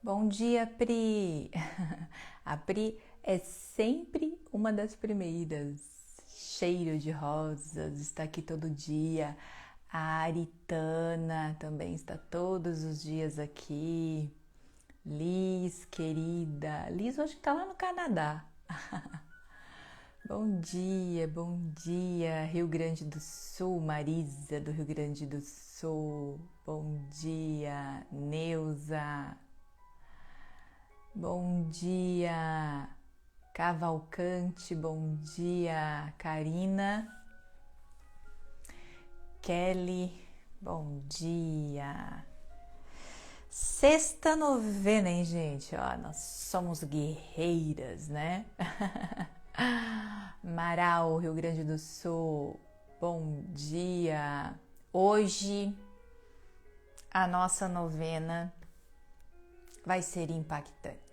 Bom dia, Pri! A Pri é sempre uma das primeiras. Cheiro de rosas, está aqui todo dia. A Aritana também está todos os dias aqui. Liz, querida. Liz hoje está lá no Canadá. Bom dia, Rio Grande do Sul, Marisa do Rio Grande do Sul. Bom dia, Neuza. Bom dia, Cavalcante, bom dia, Karina, Kelly, bom dia. Sexta novena, hein, gente? Ó, nós somos guerreiras, né? Marau, Rio Grande do Sul, bom dia. Hoje a nossa novena vai ser impactante.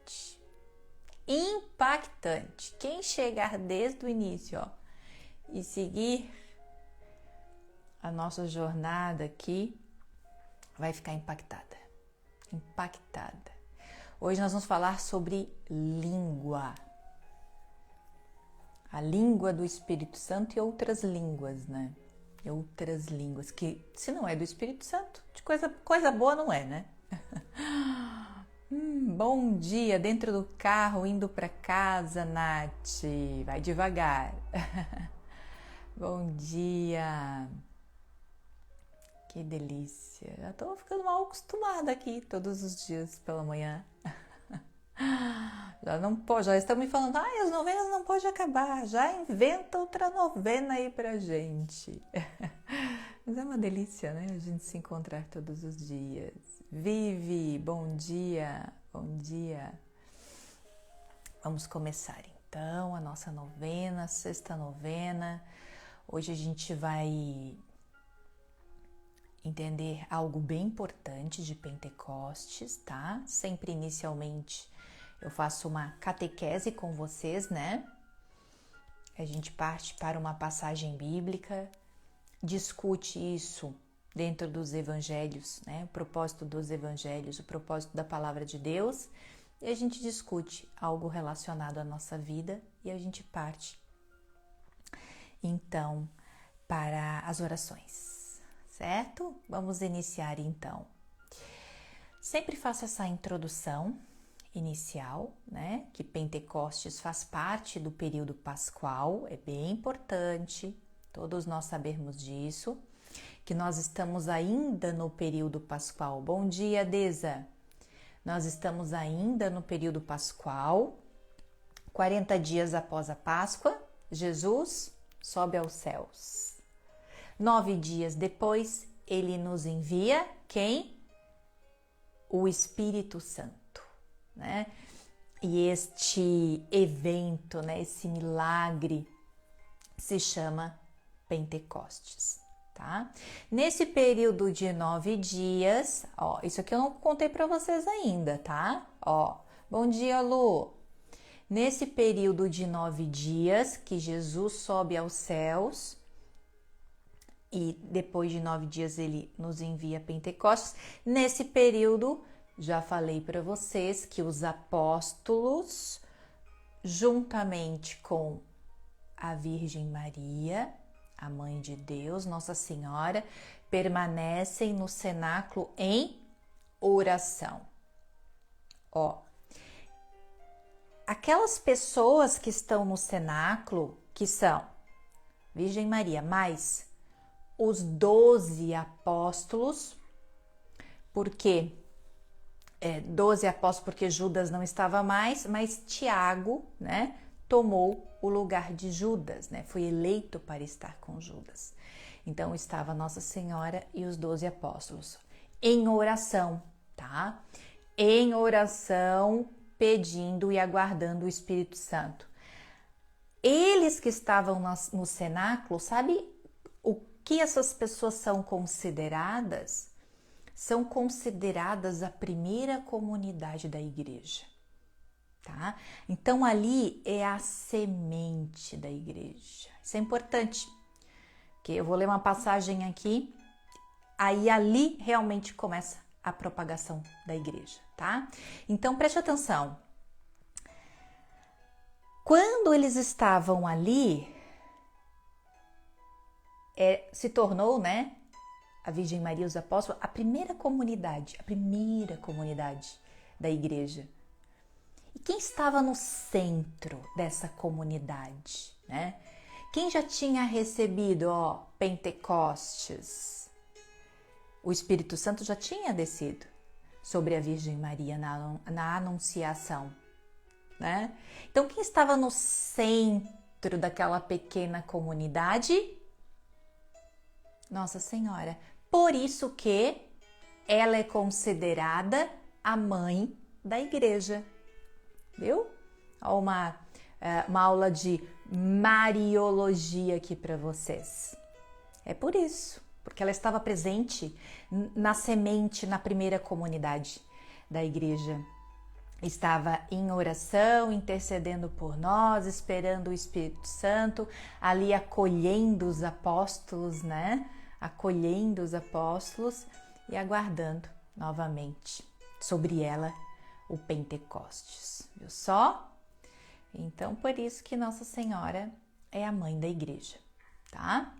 Impactante. Quem chegar desde o início, ó, e seguir a nossa jornada aqui, vai ficar impactada. Impactada. Hoje nós vamos falar sobre língua. A língua do Espírito Santo e outras línguas, né? E outras línguas que, se não é do Espírito Santo, de coisa boa não é, né? Bom dia, dentro do carro, indo para casa, Nath. Vai devagar. Bom dia. Que delícia. Já tô ficando mal acostumada aqui todos os dias pela manhã. Já não pode, já estão me falando, as novenas não podem acabar. Já inventa outra novena aí pra gente. Mas é uma delícia, né? A gente se encontrar todos os dias. Vivi, bom dia, bom dia. Vamos começar então a nossa novena, sexta novena. Hoje a gente vai entender algo bem importante de Pentecostes, tá? Sempre inicialmente eu faço uma catequese com vocês, né? A gente parte para uma passagem bíblica, discute isso dentro dos evangelhos, né? O propósito dos evangelhos, o propósito da palavra de Deus, e a gente discute algo relacionado à nossa vida e a gente parte então para as orações, certo? Vamos iniciar então. Sempre faço essa introdução inicial, né? Que Pentecostes faz parte do período pascual, é bem importante, todos nós sabermos disso, que nós estamos ainda no período pascual. Bom dia, Deza! Nós estamos ainda no período pascual, 40 dias após a Páscoa, Jesus sobe aos céus. 9 dias depois, ele nos envia quem? O Espírito Santo, né? E este evento, né, esse milagre se chama Pentecostes, tá? Nesse período de 9 dias, ó, isso aqui eu não contei para vocês ainda, tá? Ó, bom dia, Lu! Nesse período de 9 dias que Jesus sobe aos céus e depois de 9 dias ele nos envia Pentecostes, nesse período já falei para vocês que os apóstolos, juntamente com a Virgem Maria, a Mãe de Deus, Nossa Senhora, permanecem no cenáculo em oração. Ó, aquelas pessoas que estão no cenáculo, que são Virgem Maria, mais os 12 apóstolos, porque 12 apóstolos porque Judas não estava mais, mas Tiago, né, tomou o lugar de Judas, né, foi eleito para estar com Judas. Então estava Nossa Senhora e os 12 apóstolos em oração, tá? Em oração, pedindo e aguardando o Espírito Santo. Eles que estavam no cenáculo, sabe o que essas pessoas são consideradas? São consideradas a primeira comunidade da igreja, tá? Então ali é a semente da igreja. Isso é importante, porque eu vou ler uma passagem aqui, aí ali realmente começa a propagação da igreja, tá? Então, preste atenção. Quando eles estavam ali, se tornou, né, a Virgem Maria e os apóstolos, a primeira comunidade da igreja. E quem estava no centro dessa comunidade, né? Quem já tinha recebido, Pentecostes? O Espírito Santo já tinha descido sobre a Virgem Maria na Anunciação, né? Então, quem estava no centro daquela pequena comunidade? Nossa Senhora. Por isso que ela é considerada a mãe da igreja. Viu? Uma aula de Mariologia aqui para vocês. É por isso, porque ela estava presente na semente, na primeira comunidade da igreja. Estava em oração, intercedendo por nós, esperando o Espírito Santo, ali acolhendo os apóstolos, né? Acolhendo os apóstolos e aguardando novamente sobre ela o Pentecostes. Viu só? Então, por isso que Nossa Senhora é a mãe da igreja, tá?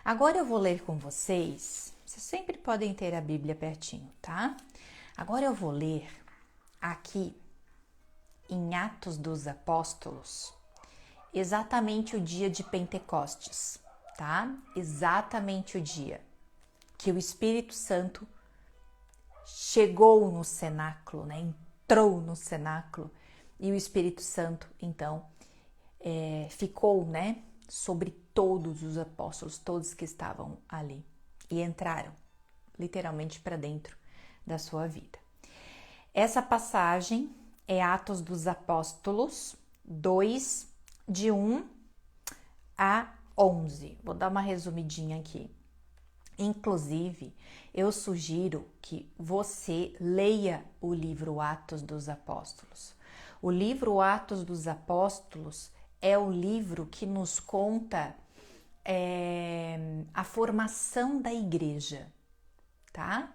Agora eu vou ler com vocês. Vocês sempre podem ter a Bíblia pertinho, tá? Agora eu vou ler aqui em Atos dos Apóstolos exatamente o dia de Pentecostes, tá? Exatamente o dia que o Espírito Santo chegou no cenáculo, né? Entrou no cenáculo e o Espírito Santo, então, ficou, né? Sobre todos os apóstolos, todos que estavam ali e entraram literalmente para dentro da sua vida. Essa passagem é Atos dos Apóstolos 2, de 1 a 11. Vou dar uma resumidinha aqui. Inclusive, eu sugiro que você leia o livro Atos dos Apóstolos. O livro Atos dos Apóstolos é o livro que nos conta a formação da igreja, tá?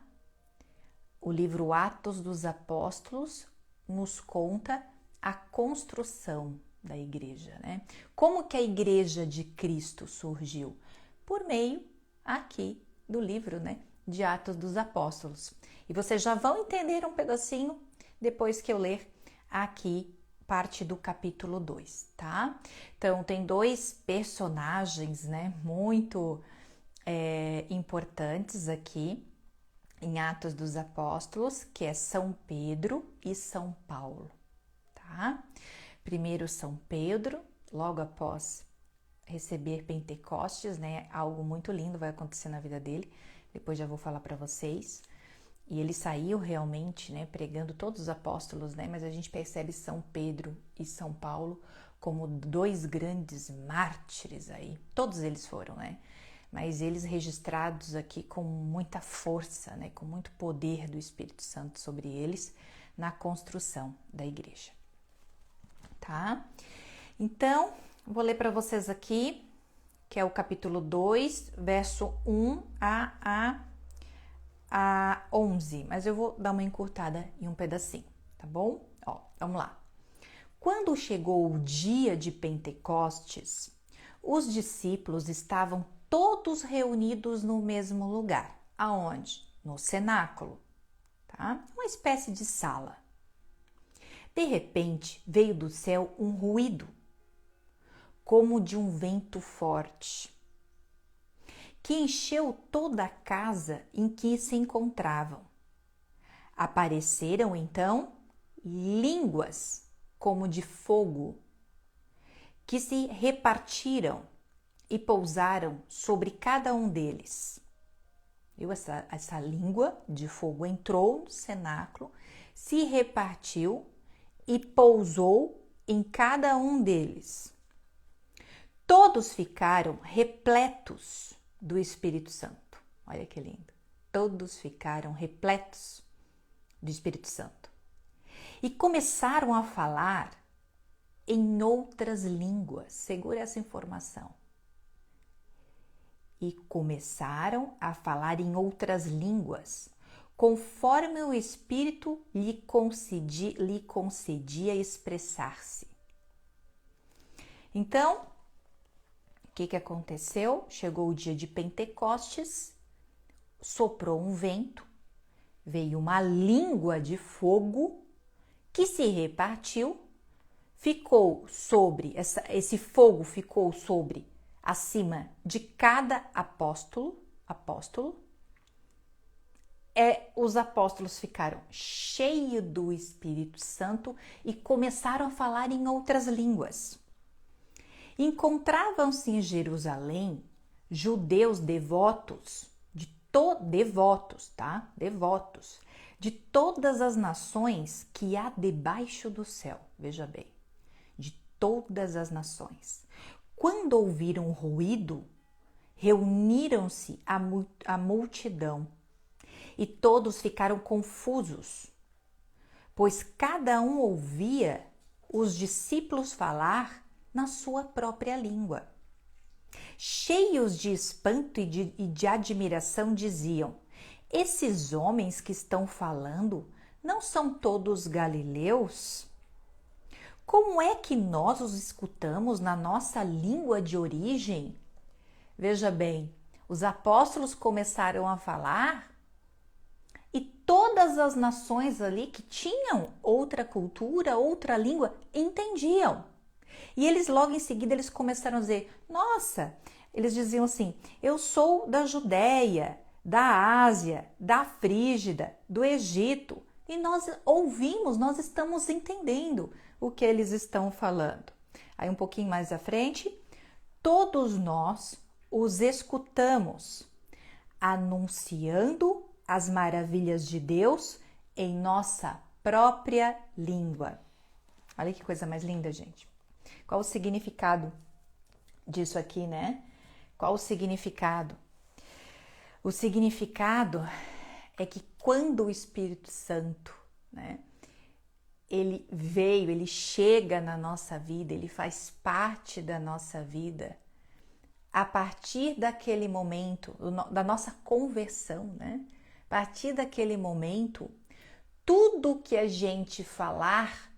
O livro Atos dos Apóstolos nos conta a construção da igreja, né? Como que a igreja de Cristo surgiu? Por meio aqui do livro, né, de Atos dos Apóstolos. E vocês já vão entender um pedacinho depois que eu ler aqui parte do capítulo 2, tá? Então, tem dois personagens, né, muito importantes aqui em Atos dos Apóstolos, que é São Pedro e São Paulo, tá? Primeiro São Pedro, logo após receber Pentecostes, né? Algo muito lindo vai acontecer na vida dele, depois já vou falar para vocês. E ele saiu realmente, né, pregando todos os apóstolos, né? Mas a gente percebe São Pedro e São Paulo como dois grandes mártires aí. Todos eles foram, né? Mas eles registrados aqui com muita força, né? Com muito poder do Espírito Santo sobre eles na construção da igreja, tá? Então, vou ler para vocês aqui, que é o capítulo 2, verso 1 a 11, mas eu vou dar uma encurtada em um pedacinho, tá bom? Ó, vamos lá. Quando chegou o dia de Pentecostes, os discípulos estavam todos reunidos no mesmo lugar. Aonde? No cenáculo, tá? Uma espécie de sala. De repente, veio do céu um ruído, como de um vento forte, que encheu toda a casa em que se encontravam. Apareceram então línguas como de fogo, que se repartiram e pousaram sobre cada um deles. Viu? Essa língua de fogo entrou no cenáculo, se repartiu e pousou em cada um deles. Todos ficaram repletos do Espírito Santo. Olha que lindo. Todos ficaram repletos do Espírito Santo. E começaram a falar em outras línguas. Segura essa informação. E começaram a falar em outras línguas, conforme o Espírito lhe concedia expressar-se. Então, o que aconteceu? Chegou o dia de Pentecostes, soprou um vento, veio uma língua de fogo que se repartiu, ficou sobre, esse fogo ficou acima de cada apóstolo. Os apóstolos ficaram cheios do Espírito Santo e começaram a falar em outras línguas. Encontravam-se em Jerusalém judeus devotos, de todas as nações que há debaixo do céu. Veja bem, de todas as nações. Quando ouviram o ruído, reuniram-se a multidão e todos ficaram confusos, pois cada um ouvia os discípulos falar na sua própria língua. Cheios de espanto e de admiração diziam: esses homens que estão falando não são todos galileus? Como é que nós os escutamos na nossa língua de origem? Veja bem, os apóstolos começaram a falar e todas as nações ali que tinham outra cultura, outra língua, entendiam. E eles logo em seguida eles começaram a dizer: nossa, eles diziam assim: eu sou da Judéia, da Ásia, da Frígida, do Egito, e nós ouvimos, nós estamos entendendo o que eles estão falando. Aí um pouquinho mais à frente, todos nós os escutamos, anunciando as maravilhas de Deus em nossa própria língua. Olha que coisa mais linda, gente. Qual o significado disso aqui, né? Qual o significado? O significado é que quando o Espírito Santo, né, ele veio, ele chega na nossa vida, ele faz parte da nossa vida, a partir daquele momento, da nossa conversão, né? A partir daquele momento, tudo que a gente falar,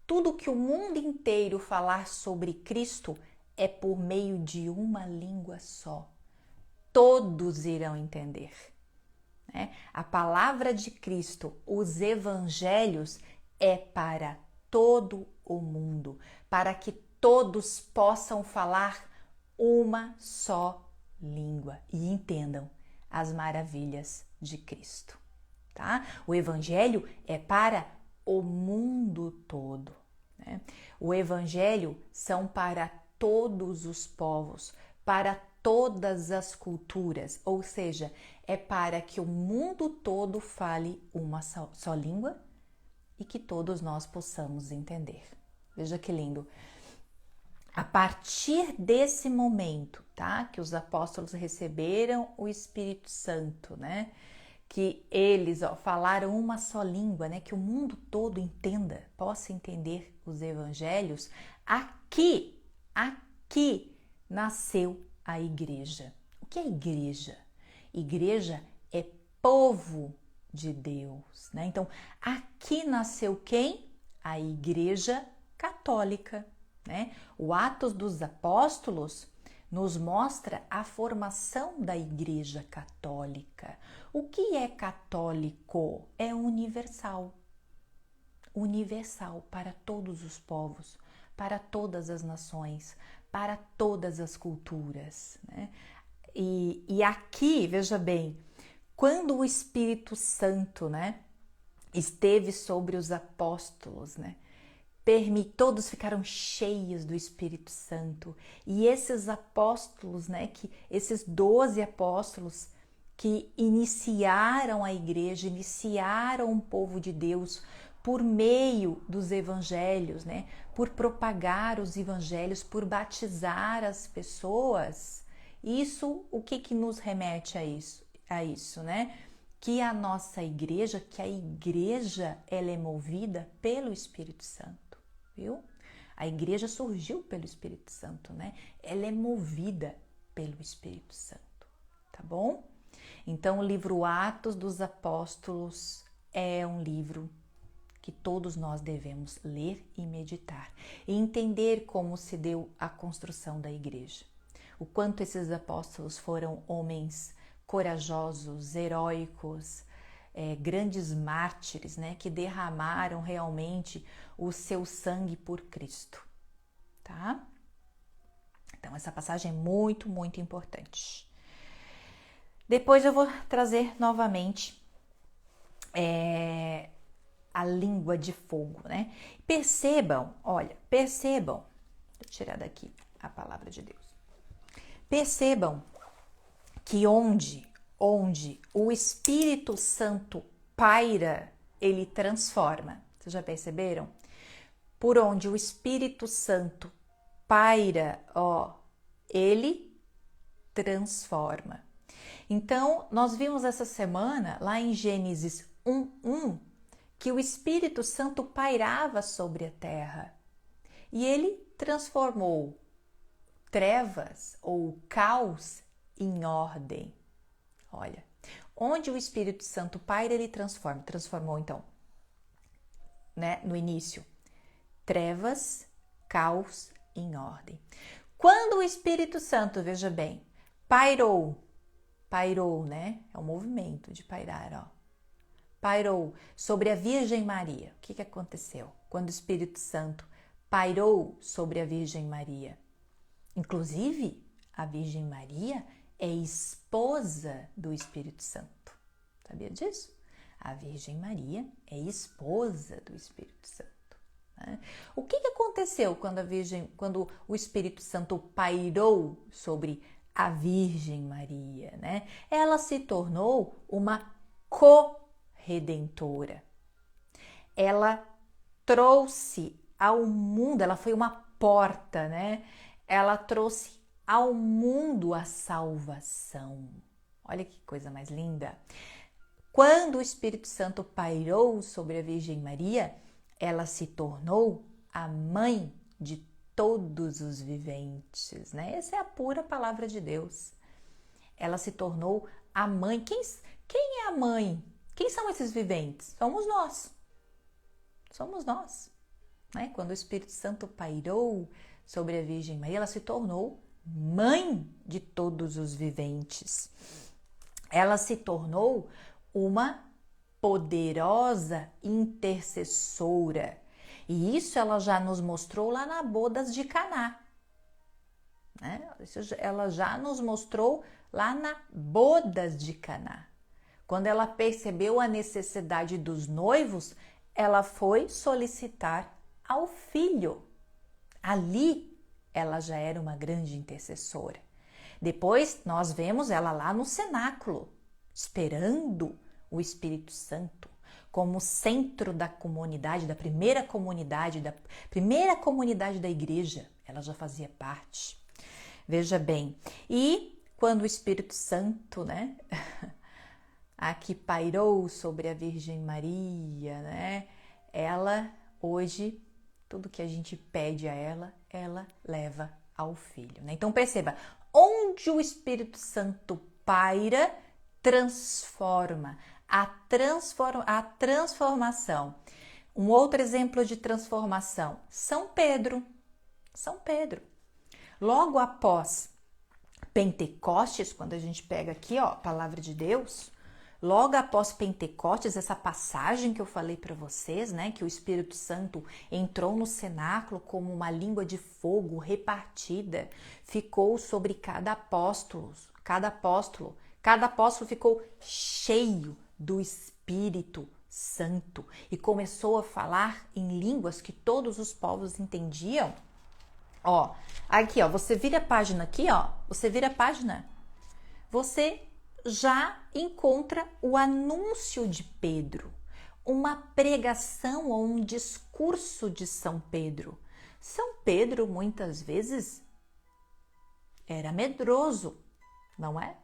tudo que o mundo inteiro falar sobre Cristo é por meio de uma língua só. Todos irão entender. Né? A palavra de Cristo, os evangelhos, é para todo o mundo, para que todos possam falar uma só língua e entendam as maravilhas de Cristo. Tá? O evangelho é para o mundo todo. Né? O evangelho são para todos os povos, para todas as culturas, ou seja, é para que o mundo todo fale uma só língua e que todos nós possamos entender. Veja que lindo. A partir desse momento, tá, que os apóstolos receberam o Espírito Santo, né, que eles falaram uma só língua, né, que o mundo todo entenda, possa entender os evangelhos, aqui nasceu a igreja. O que é igreja? Igreja é povo de Deus, né? Então, aqui nasceu quem? A Igreja Católica, né? O Atos dos Apóstolos nos mostra a formação da Igreja Católica. O que é católico? É universal. Universal para todos os povos, para todas as nações, para todas as culturas, né? E aqui, veja bem, quando o Espírito Santo, né, esteve sobre os apóstolos, né, todos ficaram cheios do Espírito Santo. E esses apóstolos, né, esses 12 apóstolos que iniciaram a igreja, iniciaram o povo de Deus por meio dos evangelhos, né, por propagar os evangelhos, por batizar as pessoas. Isso, o que nos remete a isso, né? Que a nossa igreja, que a igreja, ela é movida pelo Espírito Santo, viu? A igreja surgiu pelo Espírito Santo, né? Ela é movida pelo Espírito Santo, tá bom? Então, o livro Atos dos Apóstolos é um livro que todos nós devemos ler e meditar e entender como se deu a construção da igreja. O quanto esses apóstolos foram homens corajosos, heróicos, grandes mártires, né, que derramaram realmente o seu sangue por Cristo, tá? Então, essa passagem é muito, muito importante. Depois eu vou trazer novamente a língua de fogo, né? Percebam, olha, percebam, deixa eu tirar daqui a palavra de Deus. Percebam que onde o Espírito Santo paira, ele transforma. Vocês já perceberam? Por onde o Espírito Santo paira, ó, ele transforma. Então, nós vimos essa semana, lá em Gênesis 1:1, que o Espírito Santo pairava sobre a terra e ele transformou trevas ou caos em ordem. Olha, onde o Espírito Santo paira, ele transforma. Transformou, então, né, no início, trevas, caos em ordem. Quando o Espírito Santo, veja bem, pairou, né? É um movimento de pairar, ó. Pairou sobre a Virgem Maria. O que aconteceu quando o Espírito Santo pairou sobre a Virgem Maria? Inclusive, a Virgem Maria é esposa do Espírito Santo. Sabia disso? A Virgem Maria é esposa do Espírito Santo. Né? O que aconteceu quando o Espírito Santo pairou sobre a Virgem Maria, né? Ela se tornou uma corredentora. Ela trouxe ao mundo, ela foi uma porta, né? Ela trouxe ao mundo a salvação. Olha que coisa mais linda. Quando o Espírito Santo pairou sobre a Virgem Maria, ela se tornou a mãe de todos os viventes, né? Essa é a pura palavra de Deus. Ela se tornou a mãe. Quem é a mãe? Quem são esses viventes? Somos nós. Somos nós. Né? Quando o Espírito Santo pairou sobre a Virgem Maria, ela se tornou mãe de todos os viventes. Ela se tornou uma poderosa intercessora. E isso ela já nos mostrou lá na bodas de Caná. Né? Ela já nos mostrou lá na bodas de Caná. Quando ela percebeu a necessidade dos noivos, ela foi solicitar ao filho. Ali, ela já era uma grande intercessora. Depois, nós vemos ela lá no cenáculo, esperando o Espírito Santo como centro da comunidade, da primeira comunidade da igreja. Ela já fazia parte. Veja bem, e quando o Espírito Santo, né, aqui pairou sobre a Virgem Maria, né, ela hoje, tudo que a gente pede a ela leva ao Filho, né? Então perceba, onde o Espírito Santo paira, transforma. A transformação. Um outro exemplo de transformação, São Pedro. Logo após Pentecostes, quando a gente pega aqui, ó, a palavra de Deus, logo após Pentecostes, essa passagem que eu falei para vocês, né, que o Espírito Santo entrou no cenáculo como uma língua de fogo repartida, ficou sobre cada apóstolo ficou cheio do Espírito Santo e começou a falar em línguas que todos os povos entendiam. Ó, aqui, ó, você vira a página aqui, ó, você já encontra o anúncio de Pedro, uma pregação ou um discurso de São Pedro. São Pedro, muitas vezes, era medroso, não é?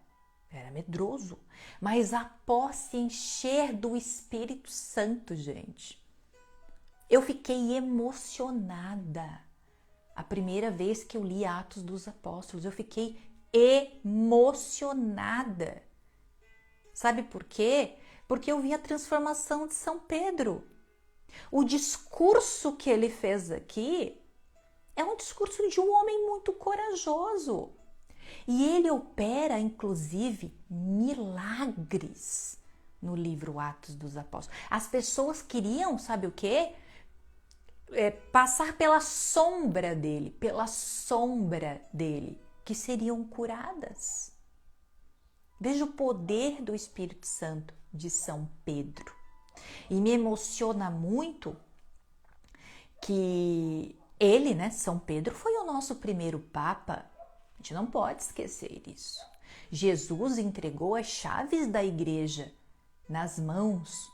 Era medroso, mas após se encher do Espírito Santo, gente, eu fiquei emocionada. A primeira vez que eu li Atos dos Apóstolos, eu fiquei emocionada. Sabe por quê? Porque eu vi a transformação de São Pedro. O discurso que ele fez aqui é um discurso de um homem muito corajoso. E ele opera, inclusive, milagres no livro Atos dos Apóstolos. As pessoas queriam, sabe o quê? Passar pela sombra dele, que seriam curadas. Veja o poder do Espírito Santo de São Pedro. E me emociona muito que ele, né, São Pedro, foi o nosso primeiro Papa. A gente não pode esquecer isso. Jesus entregou as chaves da igreja nas mãos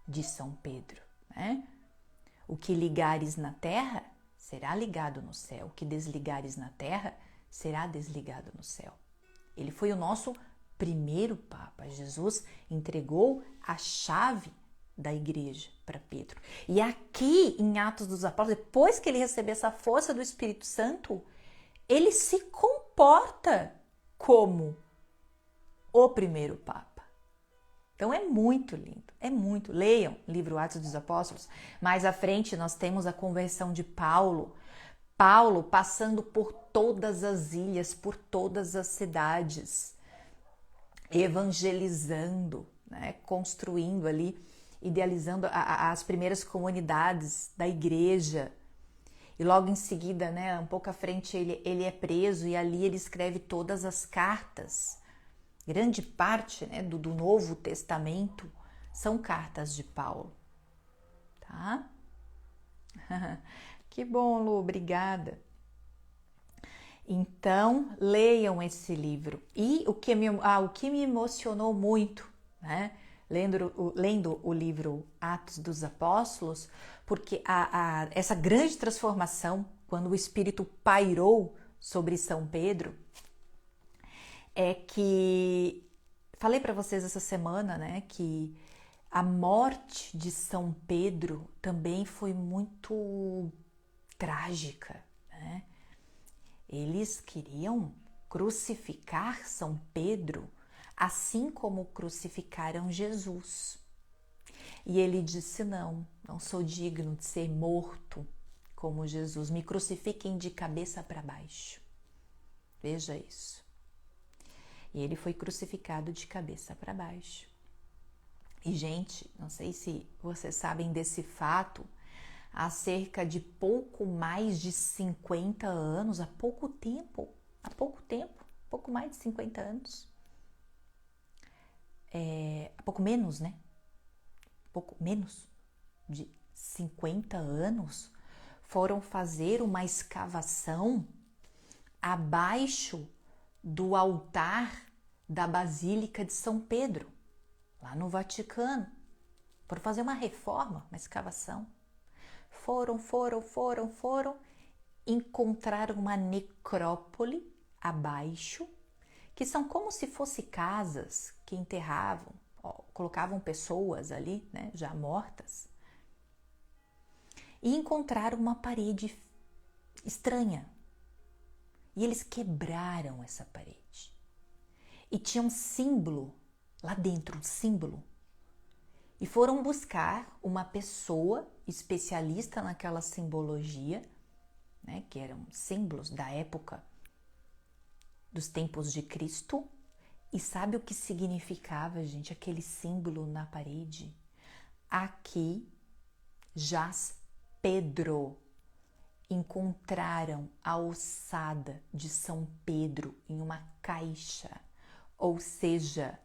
de São Pedro, né? O que ligares na terra será ligado no céu. O que desligares na terra será desligado no céu. Ele foi o nosso primeiro Papa. Jesus entregou a chave da igreja para Pedro. E aqui em Atos dos Apóstolos, depois que ele recebeu essa força do Espírito Santo, ele se comporta como o primeiro Papa. Então é muito lindo, é muito. Leiam o livro Atos dos Apóstolos. Mais à frente nós temos a conversão de Paulo. Paulo passando por todas as ilhas, por todas as cidades, evangelizando, né? Construindo ali, idealizando as primeiras comunidades da igreja. E logo em seguida, né, um pouco à frente, ele é preso e ali ele escreve todas as cartas. Grande parte, né, do Novo Testamento são cartas de Paulo. Tá? Que bom, Lu, obrigada. Então, leiam esse livro. E o que me emocionou muito, né, lendo o livro Atos dos Apóstolos, porque essa grande transformação, quando o Espírito pairou sobre São Pedro, é que, falei para vocês essa semana, né, que a morte de São Pedro também foi muito trágica, né? Eles queriam crucificar São Pedro, assim como crucificaram Jesus. E ele disse: não sou digno de ser morto como Jesus, me crucifiquem de cabeça para baixo. Veja isso. E ele foi crucificado de cabeça para baixo. E, gente, não sei se vocês sabem desse fato, há cerca de pouco mais de 50 anos, há pouco mais de 50 anos, pouco menos, né? Pouco menos de 50 anos, foram fazer uma escavação abaixo do altar da Basílica de São Pedro, lá no Vaticano. Foram fazer uma reforma, uma escavação. Foram, encontraram uma necrópole abaixo, que são como se fossem casas que enterravam, colocavam pessoas ali, né, já mortas. E encontraram uma parede estranha. E eles quebraram essa parede. E tinha um símbolo lá dentro, um símbolo. E foram buscar uma pessoa especialista naquela simbologia, né, que eram símbolos da época dos tempos de Cristo. E sabe o que significava, gente, aquele símbolo na parede? Aqui jaz Pedro. Encontraram a ossada de São Pedro em uma caixa, ou seja,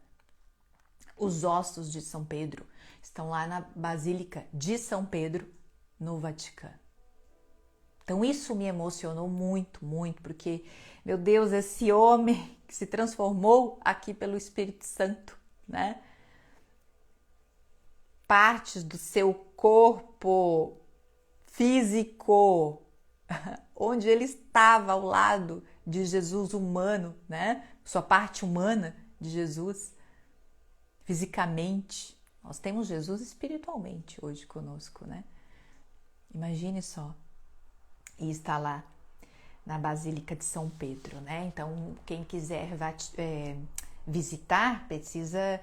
os ossos de São Pedro estão lá na Basílica de São Pedro, no Vaticano. Então isso me emocionou muito, muito, porque, meu Deus, esse homem que se transformou aqui pelo Espírito Santo, né? Partes do seu corpo físico, onde ele estava ao lado de Jesus humano, né? Sua parte humana de Jesus, fisicamente. Nós temos Jesus espiritualmente hoje conosco, né? Imagine só. E está lá na Basílica de São Pedro, né? Então, quem quiser visitar, precisa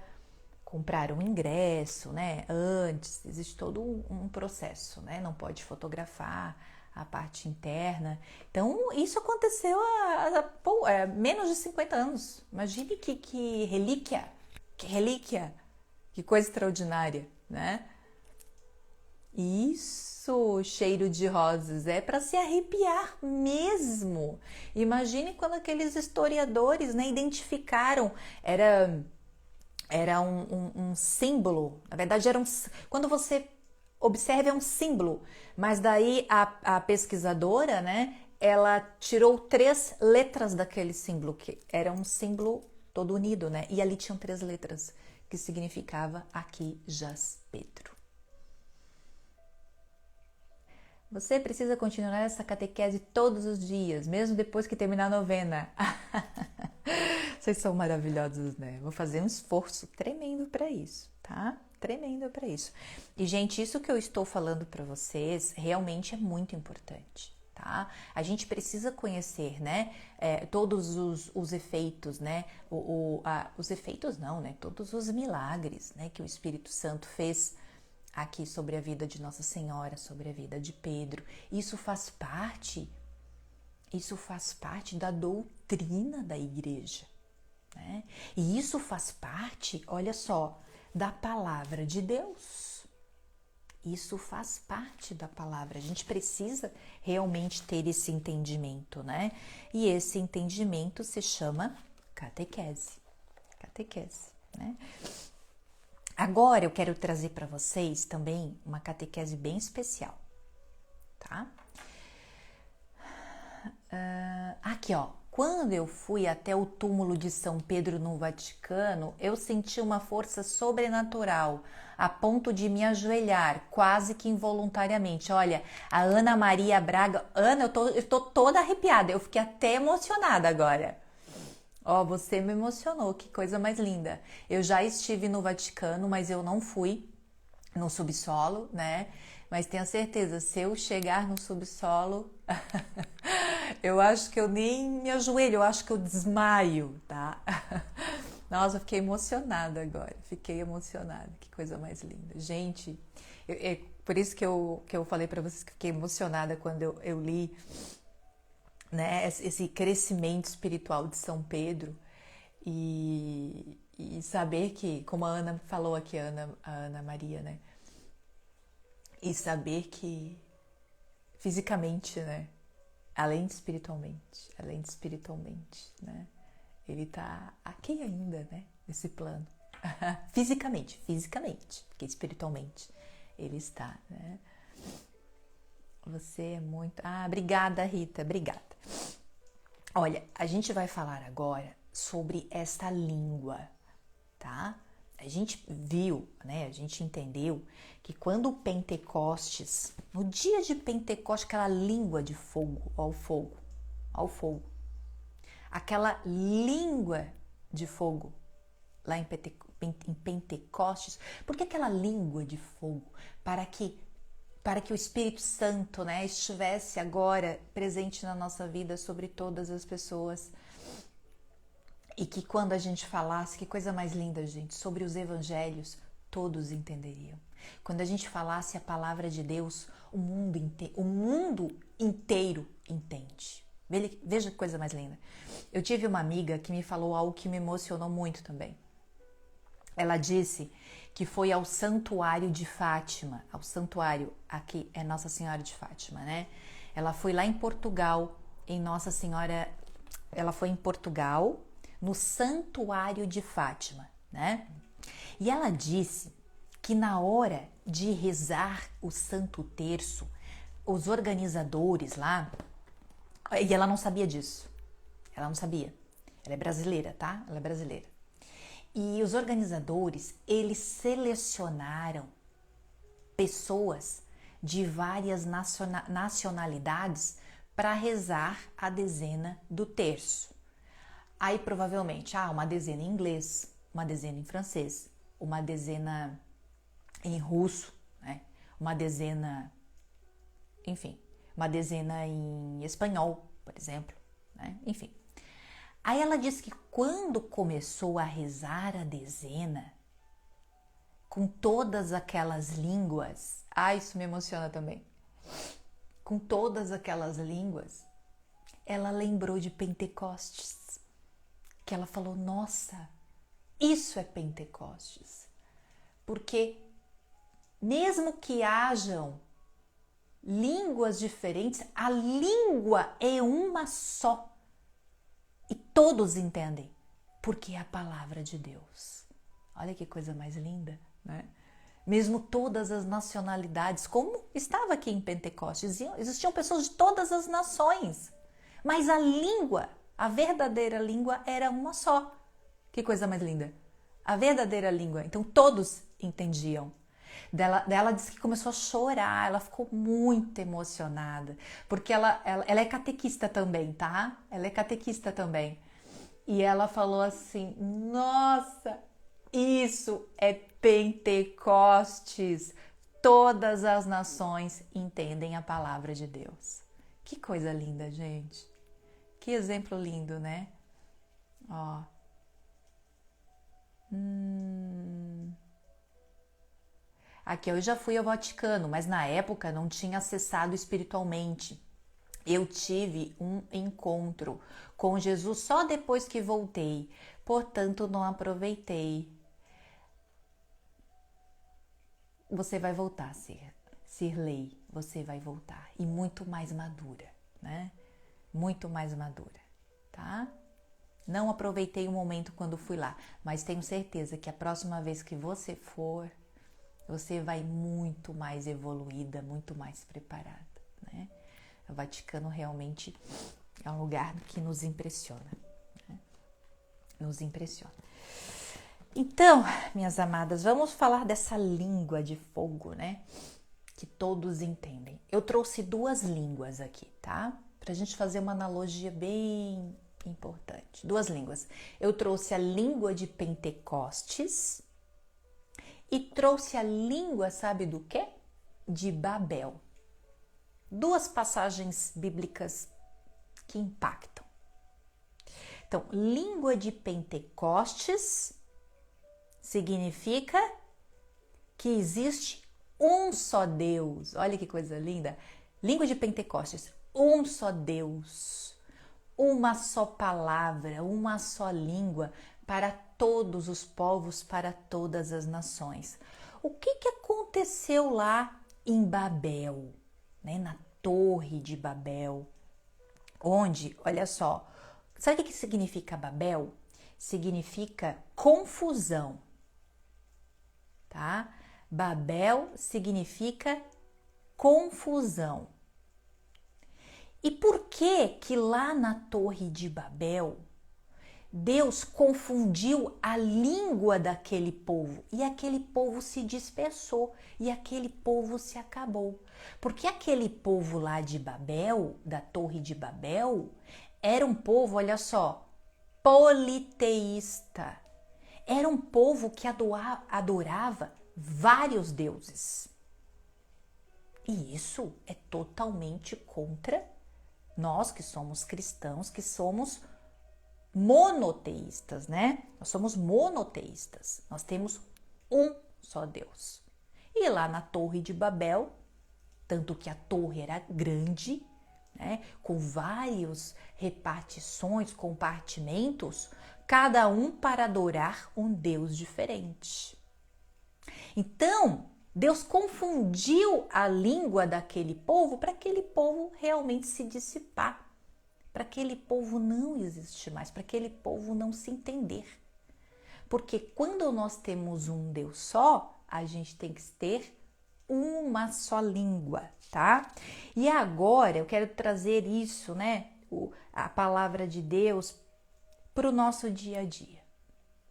comprar um ingresso, né? Antes, existe todo um processo, né? Não pode fotografar a parte interna. Então, isso aconteceu há menos de 50 anos. Imagine que relíquia, que coisa extraordinária, né? Isso, cheiro de rosas, é para se arrepiar mesmo. Imagine quando aqueles historiadores, né, identificaram, era um símbolo, na verdade quando você observa é um símbolo, mas daí a pesquisadora, né, ela tirou 3 letras daquele símbolo, que era um símbolo todo unido, né, e ali tinham 3 letras, que significava aqui jaz Pedro. Você precisa continuar essa catequese todos os dias, mesmo depois que terminar a novena. Vocês são maravilhosos, né? Vou fazer um esforço tremendo para isso, tá? Tremendo para isso. E, gente, isso que eu estou falando para vocês realmente é muito importante, tá? A gente precisa conhecer, né? Todos os efeitos, né? Os efeitos não, né? Todos os milagres, né? Que o Espírito Santo fez aqui sobre a vida de Nossa Senhora, sobre a vida de Pedro. Isso faz parte da doutrina da igreja, né? E isso faz parte, olha só, da palavra de Deus. Isso faz parte da palavra. A gente precisa realmente ter esse entendimento, né? E esse entendimento se chama catequese. Catequese, né? Agora eu quero trazer para vocês também uma catequese bem especial, tá? Aqui, ó. Quando eu fui até o túmulo de São Pedro no Vaticano, eu senti uma força sobrenatural, a ponto de me ajoelhar, quase que involuntariamente. Olha, a Ana Maria Braga... Ana, eu tô toda arrepiada, eu fiquei até emocionada agora. Ó, você me emocionou, que coisa mais linda. Eu já estive no Vaticano, mas eu não fui no subsolo, né? Mas tenha certeza, se eu chegar no subsolo, eu acho que eu nem me ajoelho, eu acho que eu desmaio, tá? Nossa, eu fiquei emocionada agora, fiquei emocionada, que coisa mais linda. Gente, por isso que eu falei para vocês que fiquei emocionada quando eu li, né, esse crescimento espiritual de São Pedro e saber que, como a Ana falou aqui, a Ana Maria, né, e saber que fisicamente, né, além de espiritualmente, né, ele tá aqui ainda, né, nesse plano, fisicamente, porque espiritualmente ele está, né. Você é muito... obrigada, Rita, obrigada. Olha, a gente vai falar agora sobre esta língua, tá? A gente viu, né? A gente entendeu que quando o Pentecostes, no dia de Pentecostes, aquela língua de fogo, ao fogo, aquela língua de fogo lá em Pentecostes, por que aquela língua de fogo? Para que o Espírito Santo, né, estivesse agora presente na nossa vida sobre todas as pessoas. E que quando a gente falasse, que coisa mais linda, gente, sobre os evangelhos, todos entenderiam. Quando a gente falasse a palavra de Deus, o mundo inteiro entende. Veja que coisa mais linda. Eu tive uma amiga que me falou algo que me emocionou muito também. Ela disse que foi ao Santuário de Fátima, ao santuário, aqui é Nossa Senhora de Fátima, né? Ela foi lá em Portugal, ela foi em Portugal, no Santuário de Fátima, né? E ela disse que na hora de rezar o Santo Terço, os organizadores lá, e ela não sabia disso, ela não sabia, ela é brasileira, tá? Ela é brasileira. E os organizadores, eles selecionaram pessoas de várias nacionalidades para rezar a dezena do terço. Aí provavelmente, uma dezena em inglês, uma dezena em francês, uma dezena em russo, né? Uma dezena, enfim, uma dezena em espanhol, por exemplo, né? Enfim. Aí ela disse que quando começou a rezar a dezena, com todas aquelas línguas. Isso me emociona também. Com todas aquelas línguas, ela lembrou de Pentecostes. Que ela falou, nossa, isso é Pentecostes. Porque mesmo que hajam línguas diferentes, a língua é uma só. E todos entendem, porque é a palavra de Deus. Olha que coisa mais linda, né? Mesmo todas as nacionalidades, como estava aqui em Pentecostes, existiam pessoas de todas as nações, mas a língua, a verdadeira língua era uma só. Que coisa mais linda! A verdadeira língua, então todos entendiam. Dela disse que começou a chorar, ela ficou muito emocionada, porque ela é catequista também, tá? Ela é catequista também. E ela falou assim, nossa, isso é Pentecostes. Todas as nações entendem a palavra de Deus. Que coisa linda, gente. Que exemplo lindo, né? Ó. Aqui eu já fui ao Vaticano, mas na época não tinha acessado espiritualmente. Eu tive um encontro com Jesus só depois que voltei, portanto não aproveitei. Você vai voltar, Sirlei, você vai voltar e muito mais madura, né? Muito mais madura, tá? Não aproveitei o momento quando fui lá, mas tenho certeza que a próxima vez que você for, você vai muito mais evoluída, muito mais preparada, né? O Vaticano realmente é um lugar que nos impressiona, né? Nos impressiona. Então, minhas amadas, vamos falar dessa língua de fogo, né? Que todos entendem. Eu trouxe 2 línguas aqui, tá? Pra gente fazer uma analogia bem importante. 2 línguas. Eu trouxe a língua de Pentecostes e trouxe a língua, sabe do quê? De Babel. 2 passagens bíblicas que impactam. Então, língua de Pentecostes significa que existe um só Deus. Olha que coisa linda. Língua de Pentecostes, um só Deus, uma só palavra, uma só língua para todos os povos, para todas as nações. O que aconteceu lá em Babel, né? Na Torre de Babel, onde, olha só, sabe o que significa Babel? Significa confusão, tá? Babel significa confusão. E por que lá na Torre de Babel Deus confundiu a língua daquele povo e aquele povo se dispersou e aquele povo se acabou? Porque aquele povo lá de Babel, da Torre de Babel, era um povo, olha só, politeísta. Era um povo que adorava vários deuses. E isso é totalmente contra nós que somos cristãos, que somos monoteístas, né? Nós somos monoteístas. Nós temos um só Deus. E lá na Torre de Babel, tanto que a torre era grande, né? Com vários repartições, compartimentos, cada um para adorar um Deus diferente. Então, Deus confundiu a língua daquele povo para aquele povo realmente se dissipar, para aquele povo não existir mais, para aquele povo não se entender. Porque quando nós temos um Deus só, a gente tem que ter uma só língua, tá? E agora eu quero trazer isso, né? A palavra de Deus para o nosso dia a dia,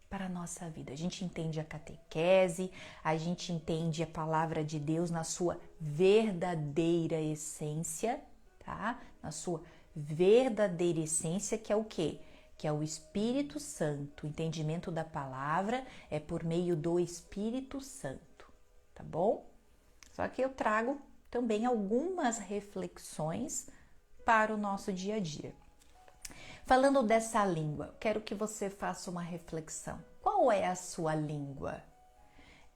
para a nossa vida. A gente entende a catequese, a gente entende a palavra de Deus na sua verdadeira essência, tá? Na sua verdadeira essência, que é o quê? Que é o Espírito Santo. O entendimento da palavra é por meio do Espírito Santo, tá bom? Só que eu trago também algumas reflexões para o nosso dia a dia. Falando dessa língua, quero que você faça uma reflexão. Qual é a sua língua?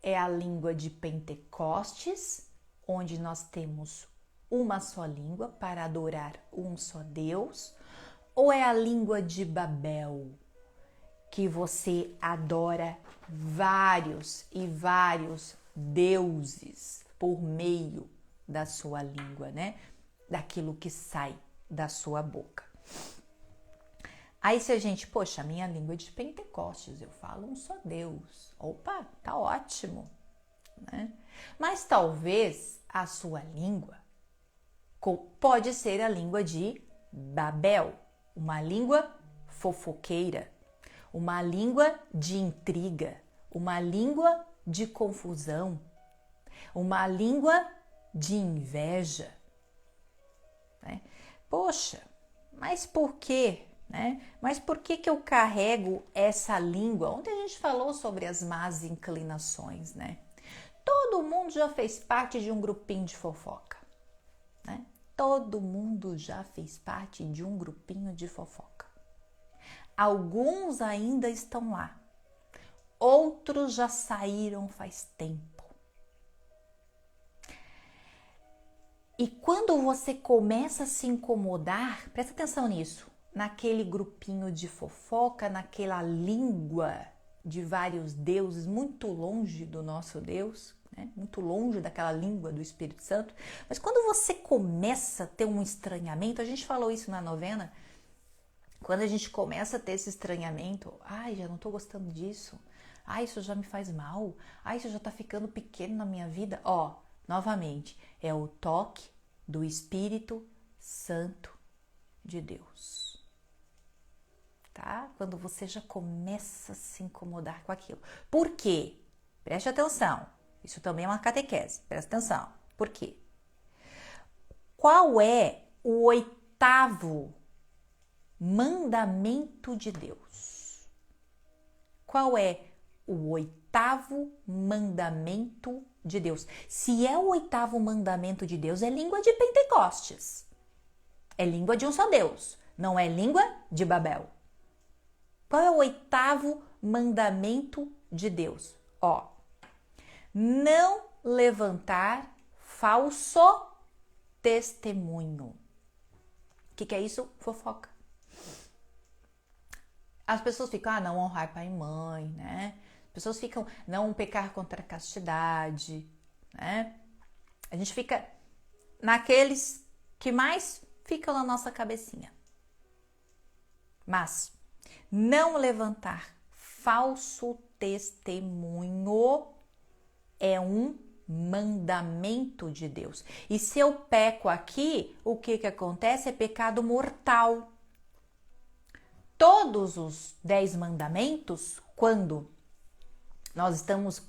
é a língua de Pentecostes, onde nós temos uma só língua para adorar um só Deus, ou é a língua de Babel, que você adora vários e vários deuses por meio da sua língua, né? Daquilo que sai da sua boca. Aí se a gente, poxa, a minha língua é de Pentecostes, eu falo um só Deus. Opa, tá ótimo, né? Mas talvez a sua língua pode ser a língua de Babel, uma língua fofoqueira, uma língua de intriga, uma língua de confusão, uma língua de inveja, né? Poxa, mas por quê? Né? Mas por que eu carrego essa língua? Ontem a gente falou sobre as más inclinações, né? Todo mundo já fez parte de um grupinho de fofoca, né? Todo mundo já fez parte de um grupinho de fofoca. Alguns ainda estão lá, outros já saíram faz tempo. E quando você começa a se incomodar, presta atenção nisso, naquele grupinho de fofoca, naquela língua de vários deuses, muito longe do nosso Deus, né? Muito longe daquela língua do Espírito Santo. Mas quando você começa a ter um estranhamento, a gente falou isso na novena, quando a gente começa a ter esse estranhamento, ai, já não tô gostando disso, ai, isso já me faz mal, ai, isso já tá ficando pequeno na minha vida, ó, novamente, é o toque do Espírito Santo de Deus. Tá? Quando você já começa a se incomodar com aquilo. Por quê? Preste atenção. Isso também é uma catequese. Presta atenção. Por quê? Qual é o 8º mandamento de Deus? Qual é o 8º mandamento de Deus? Se é o 8º mandamento de Deus, é língua de Pentecostes. É língua de um só Deus. Não é língua de Babel. Qual é o 8º mandamento de Deus? Ó, não levantar falso testemunho. O que é isso? Fofoca. As pessoas ficam, não honrar pai e mãe, né? As pessoas ficam, não pecar contra a castidade, né? A gente fica naqueles que mais ficam na nossa cabecinha. Mas não levantar falso testemunho é um mandamento de Deus. E se eu peco aqui, o que acontece? É pecado mortal. Todos os 10 mandamentos, quando nós estamos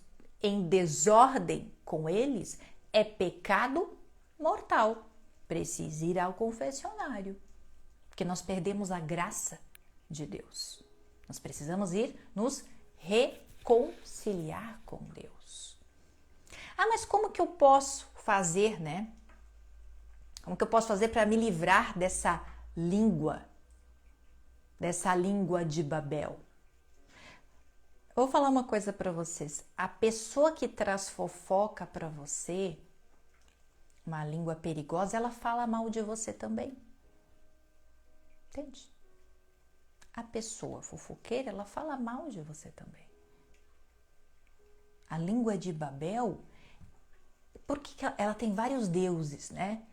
em desordem com eles, é pecado mortal. Precisa ir ao confessionário, porque nós perdemos a graça de Deus. Nós precisamos ir nos reconciliar com Deus. Ah, mas como que eu posso fazer, né? Como que eu posso fazer para me livrar dessa língua de Babel? Eu vou falar uma coisa para vocês. A pessoa que traz fofoca para você, uma língua perigosa, ela fala mal de você também. Entende? A pessoa fofoqueira, ela fala mal de você também. A língua de Babel, porque ela tem vários deuses, né?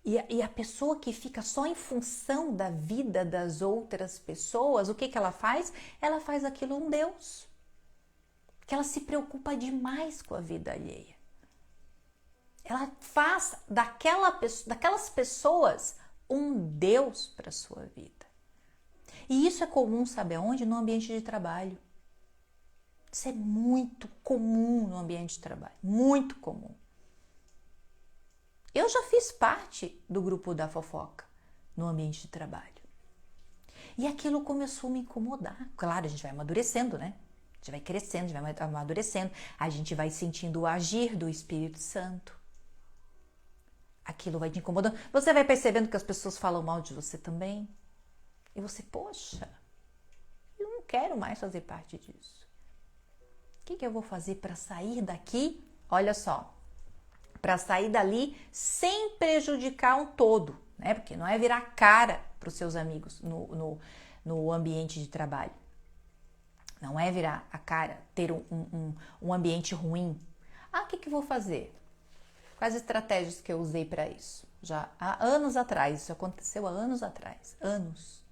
E a pessoa que fica só em função da vida das outras pessoas, o que ela faz? Ela faz aquilo um Deus. Que ela se preocupa demais com a vida alheia. Ela faz daquelas pessoas um Deus para a sua vida. E isso é comum, sabe aonde? No ambiente de trabalho. Isso é muito comum no ambiente de trabalho. Muito comum. Eu já fiz parte do grupo da fofoca no ambiente de trabalho. E aquilo começou a me incomodar. Claro, a gente vai amadurecendo, né? A gente vai crescendo, a gente vai amadurecendo. A gente vai sentindo o agir do Espírito Santo. Aquilo vai te incomodando. Você vai percebendo que as pessoas falam mal de você também. E você, poxa, eu não quero mais fazer parte disso. que eu vou fazer para sair daqui? Olha só, para sair dali sem prejudicar um todo, né? Porque não é virar cara para os seus amigos no ambiente de trabalho. Não é virar a cara, ter um ambiente ruim. O que eu vou fazer? Quais estratégias que eu usei para isso? Já há anos atrás, isso aconteceu há anos atrás, anos.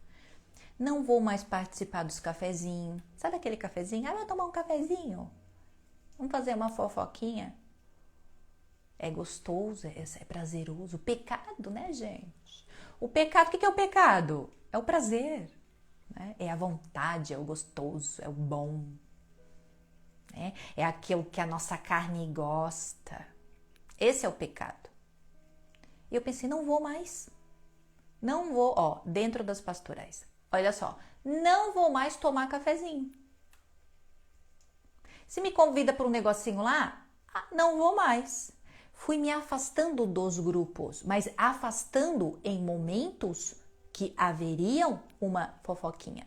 Não vou mais participar dos cafezinhos. Sabe aquele cafezinho? Vou tomar um cafezinho. Vamos fazer uma fofoquinha. É gostoso, é prazeroso. O pecado, né, gente? O pecado, o que é o pecado? É o prazer, né? É a vontade, é o gostoso, é o bom. Né? É aquilo que a nossa carne gosta. Esse é o pecado. E eu pensei, não vou mais. Não vou, dentro das pastorais. Olha só, não vou mais tomar cafezinho. Se me convida para um negocinho lá, não vou mais. Fui me afastando dos grupos, mas afastando em momentos que haveriam uma fofoquinha.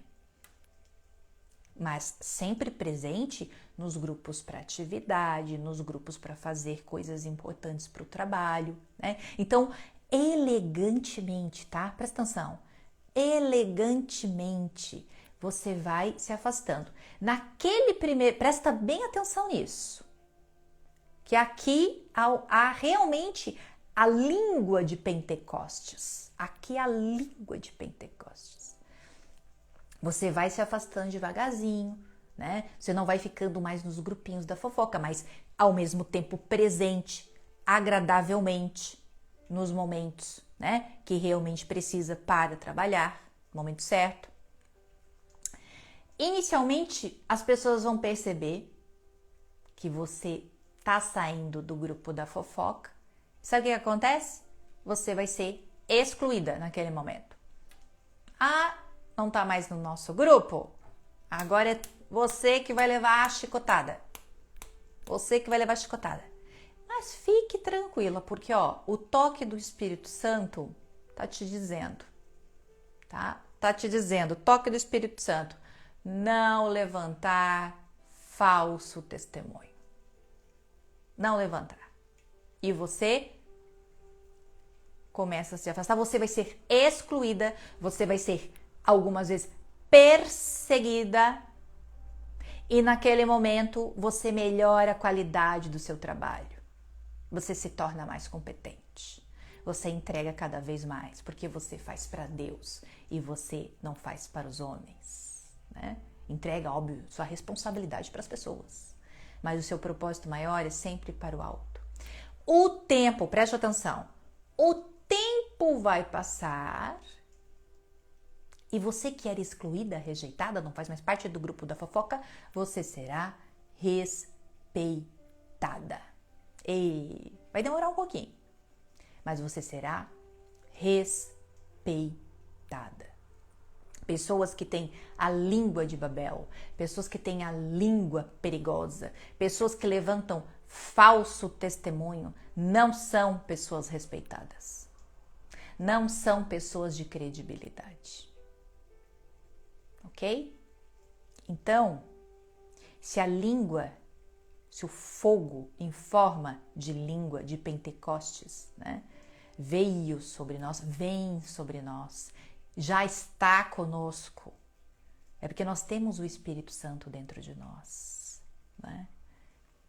Mas sempre presente nos grupos para atividade, nos grupos para fazer coisas importantes para o trabalho, né? Então, elegantemente, tá? Presta atenção. Elegantemente, você vai se afastando. Naquele primeiro, presta bem atenção nisso. Que aqui há realmente a língua de Pentecostes. Aqui é a língua de Pentecostes. Você vai se afastando devagarzinho, né? Você não vai ficando mais nos grupinhos da fofoca, mas ao mesmo tempo presente, agradavelmente, nos momentos, né? Que realmente precisa para trabalhar, no momento certo. Inicialmente, as pessoas vão perceber que você tá saindo do grupo da fofoca. Sabe o que acontece? Você vai ser excluída naquele momento. Não tá mais no nosso grupo? Agora é você que vai levar a chicotada. Você que vai levar a chicotada. Mas fique tranquila, porque o toque do Espírito Santo tá te dizendo, tá? Tá te dizendo, o toque do Espírito Santo, não levantar falso testemunho. Não levantar. E você começa a se afastar, você vai ser excluída, você vai ser algumas vezes perseguida e naquele momento você melhora a qualidade do seu trabalho. Você se torna mais competente. Você entrega cada vez mais, porque você faz para Deus e você não faz para os homens, né? Entrega, óbvio, sua responsabilidade para as pessoas, mas o seu propósito maior é sempre para o alto. O tempo, preste atenção, o tempo vai passar e você que era excluída, rejeitada, não faz mais parte do grupo da fofoca, você será respeitada. E vai demorar um pouquinho, mas você será respeitada. Pessoas que têm a língua de Babel, pessoas que têm a língua perigosa, pessoas que levantam falso testemunho, não são pessoas respeitadas. Não são pessoas de credibilidade. Ok? Então, se o fogo em forma de língua de Pentecostes, né, veio sobre nós, vem sobre nós, já está conosco, é porque nós temos o Espírito Santo dentro de nós, né?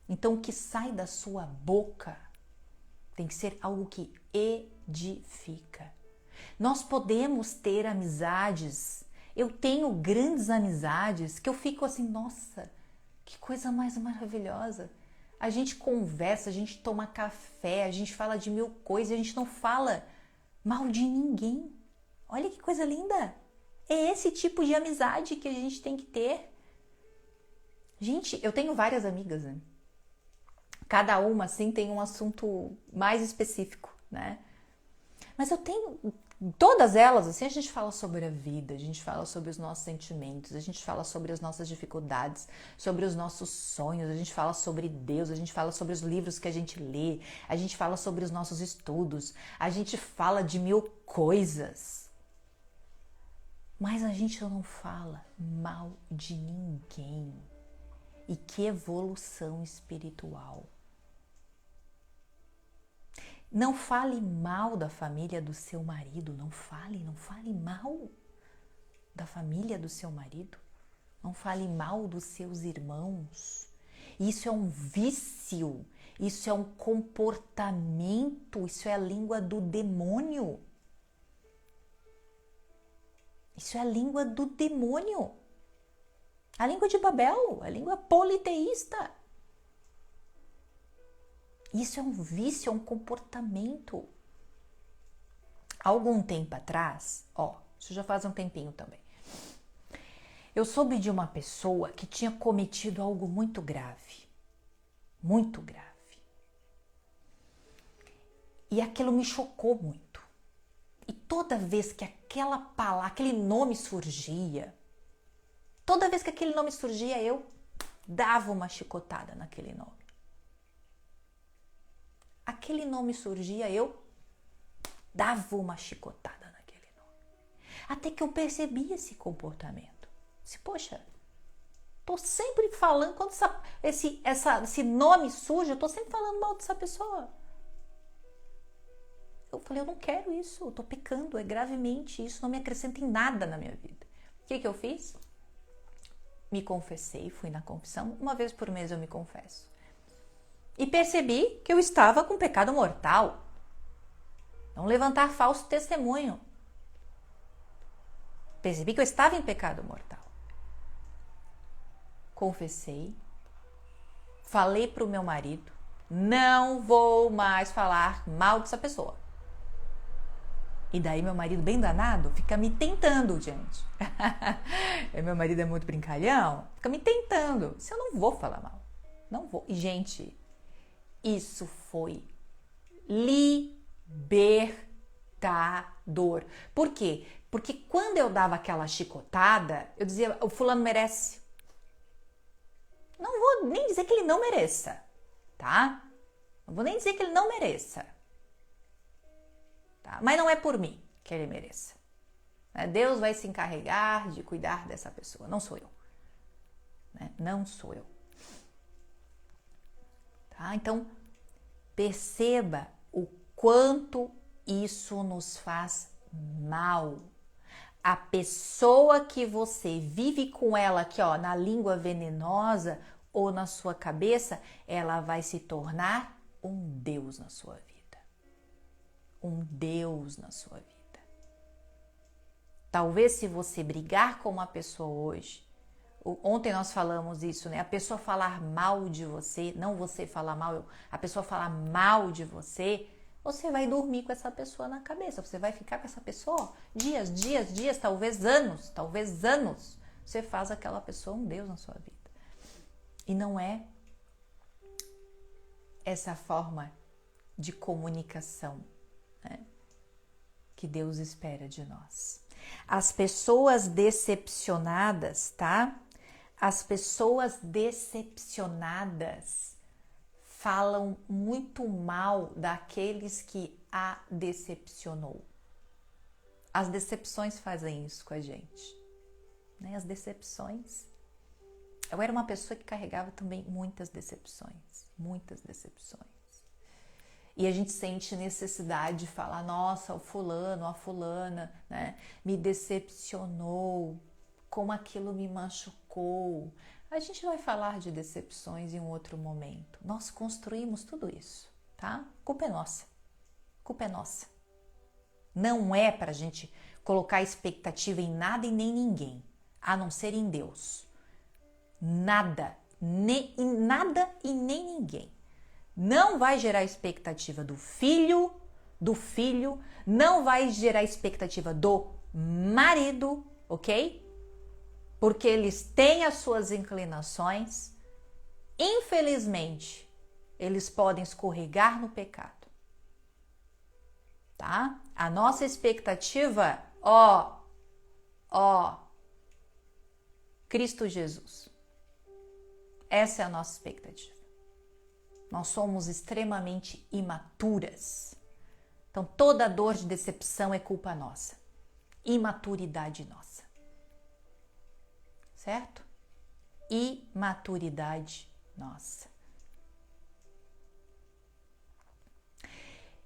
Então, o que sai da sua boca tem que ser algo que edifica. Nós podemos ter amizades. Eu tenho grandes amizades que eu fico assim, nossa, que coisa mais maravilhosa. A gente conversa, a gente toma café, a gente fala de mil coisas, a gente não fala mal de ninguém. Olha que coisa linda. É esse tipo de amizade que a gente tem que ter. Gente, eu tenho várias amigas, né? Cada uma, assim, tem um assunto mais específico, né? Mas eu tenho... Todas elas, assim, a gente fala sobre a vida, a gente fala sobre os nossos sentimentos, a gente fala sobre as nossas dificuldades, sobre os nossos sonhos, a gente fala sobre Deus, a gente fala sobre os livros que a gente lê, a gente fala sobre os nossos estudos, a gente fala de mil coisas. Mas a gente não fala mal de ninguém. E que evolução espiritual. Não fale mal da família do seu marido, não fale mal da família do seu marido. Não fale mal dos seus irmãos. Isso é um vício, isso é um comportamento, isso é a língua do demônio. Isso é a língua do demônio. A língua de Babel, a língua politeísta. Isso é um vício, é um comportamento. Há algum tempo atrás, isso já faz um tempinho também, eu soube de uma pessoa que tinha cometido algo muito grave. Muito grave. E aquilo me chocou muito. E toda vez que aquela palavra, aquele nome surgia, eu dava uma chicotada naquele nome. Aquele nome surgia, eu dava uma chicotada naquele nome. Até que eu percebi esse comportamento. Poxa, tô sempre falando, quando esse nome surge, eu tô sempre falando mal dessa pessoa. Eu falei, eu não quero isso, eu tô pecando, é gravemente, isso não me acrescenta em nada na minha vida. O que eu fiz? Me confessei, fui na confissão, uma vez por mês eu me confesso. E percebi que eu estava com pecado mortal. Não levantar falso testemunho. Percebi que eu estava em pecado mortal. Confessei, falei para o meu marido, não vou mais falar mal dessa pessoa. E daí meu marido, bem danado, fica me tentando, gente. Meu marido é muito brincalhão, fica me tentando. Se eu não vou falar mal, não vou. E, gente, isso foi libertador. Por quê? Porque quando eu dava aquela chicotada, eu dizia, o fulano merece. Não vou nem dizer que ele não mereça, tá? Não vou nem dizer que ele não mereça. Tá? Mas não é por mim que ele mereça. Deus vai se encarregar de cuidar dessa pessoa. Não sou eu. Não sou eu. Tá? Então, perceba o quanto isso nos faz mal. A pessoa que você vive com ela aqui, na língua venenosa ou na sua cabeça, ela vai se tornar um Deus na sua vida. Um Deus na sua vida. Talvez se você brigar com uma pessoa hoje, ontem nós falamos isso, A pessoa falar mal de você, não você falar mal, a pessoa falar mal de você, você vai dormir com essa pessoa na cabeça, você vai ficar com essa pessoa dias, talvez anos. Você faz aquela pessoa um Deus na sua vida. E não é essa forma de comunicação, que Deus espera de nós. As pessoas decepcionadas, tá? As pessoas decepcionadas falam muito mal daqueles que a decepcionou. As decepções fazem isso com a gente. As decepções. Eu era uma pessoa que carregava também muitas decepções. E a gente sente necessidade de falar, nossa, o fulano, a fulana, me decepcionou, como aquilo me machucou. A gente vai falar de decepções em um outro momento. Nós construímos tudo isso, tá? Culpa é nossa. Não é pra gente colocar expectativa em nada e nem ninguém, a não ser em Deus. Nada e nem ninguém. Não vai gerar expectativa do filho, não vai gerar expectativa do marido, ok? Porque eles têm as suas inclinações. Infelizmente, eles podem escorregar no pecado. Tá? A nossa expectativa, Cristo Jesus. Essa é a nossa expectativa. Nós somos extremamente imaturas. Então, toda dor de decepção é culpa nossa. Imaturidade nossa. Certo? imaturidade nossa.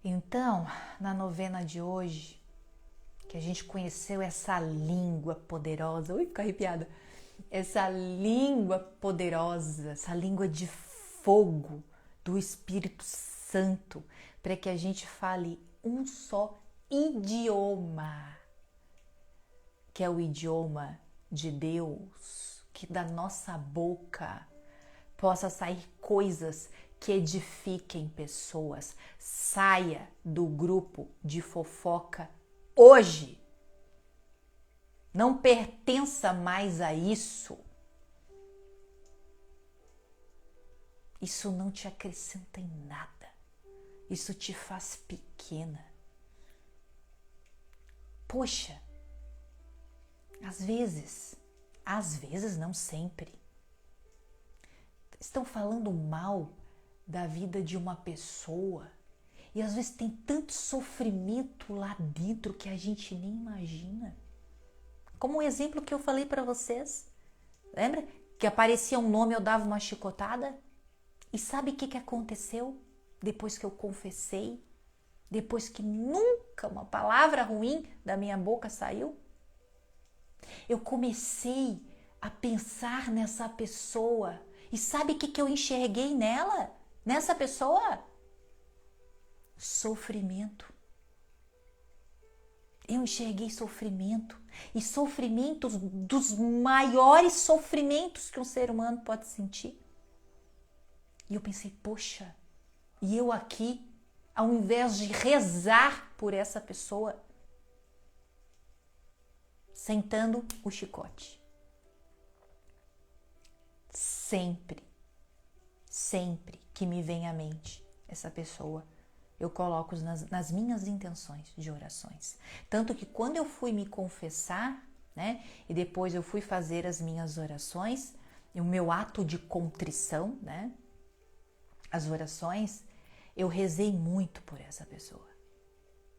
Então, na novena de hoje, que a gente conheceu essa língua poderosa, ui, fico arrepiada, essa língua poderosa, essa língua de fogo do Espírito Santo, para que a gente fale um só idioma, que é o idioma de Deus, que da nossa boca possa sair coisas que edifiquem pessoas. Saia do grupo de fofoca hoje. Não pertença mais a isso. Isso não te acrescenta em nada. Isso te faz pequena. Poxa, às vezes não sempre, estão falando mal da vida de uma pessoa e às vezes tem tanto sofrimento lá dentro que a gente nem imagina. Como o exemplo que eu falei para vocês, lembra? Que aparecia um nome, eu dava uma chicotada. E sabe o que aconteceu depois que eu confessei? Depois que nunca uma palavra ruim da minha boca saiu? Eu comecei a pensar nessa pessoa. E sabe o que eu enxerguei nela? Nessa pessoa? Sofrimento. Eu enxerguei sofrimento. E sofrimentos dos maiores sofrimentos que um ser humano pode sentir. E eu pensei, poxa, e eu aqui, ao invés de rezar por essa pessoa, sentando o chicote. Sempre que me vem à mente essa pessoa, eu coloco nas minhas intenções de orações. Tanto que quando eu fui me confessar, né, e depois eu fui fazer as minhas orações, o meu ato de contrição, né, as orações, eu rezei muito por essa pessoa.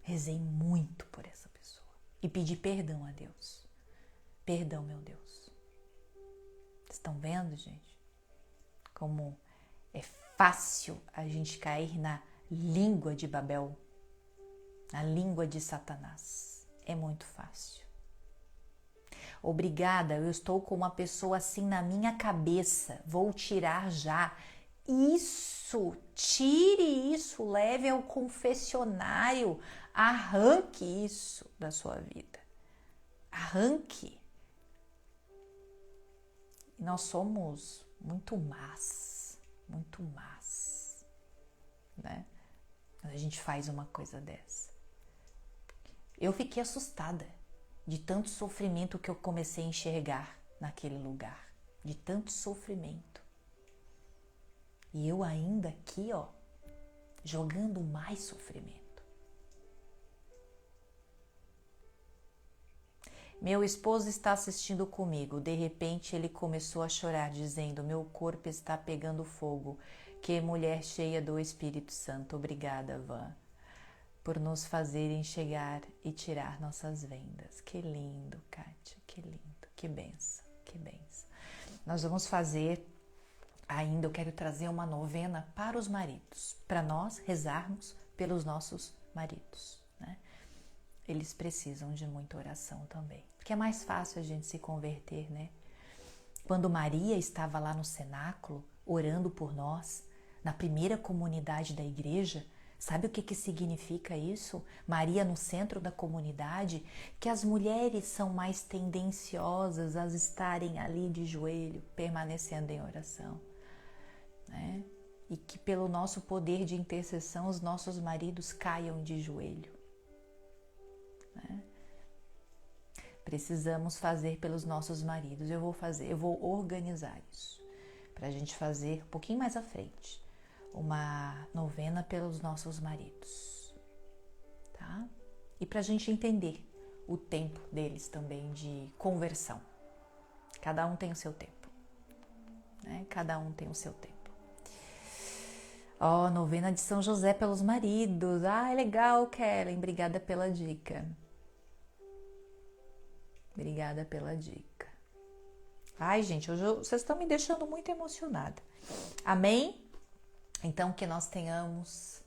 Rezei muito por essa pessoa. E pedi perdão a Deus. Perdão, meu Deus. Estão vendo, gente? Como é fácil a gente cair na língua de Babel, na língua de Satanás. É muito fácil. Obrigada, eu estou com uma pessoa assim na minha cabeça. Vou tirar já. Isso, tire isso, leve ao confessionário, arranque isso da sua vida. Arranque. Nós somos muito más, né? Quando a gente faz uma coisa dessa. Eu fiquei assustada de tanto sofrimento que eu comecei a enxergar naquele lugar, de tanto sofrimento. E eu ainda aqui, ó, jogando mais sofrimento. Meu esposo está assistindo comigo. De repente ele começou a chorar, dizendo: meu corpo está pegando fogo. Que mulher cheia do Espírito Santo. Obrigada, Van, por nos fazerem chegar e tirar nossas vendas. Que lindo, Kátia, que lindo. Que benção, que benção. Nós vamos fazer ainda, eu quero trazer uma novena para os maridos, para nós rezarmos pelos nossos maridos, né? Eles precisam de muita oração também, porque é mais fácil a gente se converter, né? Quando Maria estava lá no cenáculo, orando por nós, na primeira comunidade da igreja, sabe o que significa isso? Maria no centro da comunidade, que as mulheres são mais tendenciosas a estarem ali de joelho, permanecendo em oração, né? E que pelo nosso poder de intercessão os nossos maridos caiam de joelho, né? Precisamos fazer pelos nossos maridos. Eu vou organizar isso para a gente fazer um pouquinho mais à frente, uma novena pelos nossos maridos, tá? E para a gente entender o tempo deles também de conversão. Cada um tem o seu tempo, né? Cada um tem o seu tempo. Ó, novena de São José pelos maridos. Ah, é legal, Kellen. Obrigada pela dica. Obrigada pela dica. Ai, gente, hoje vocês estão me deixando muito emocionada. Amém? Então, que nós tenhamos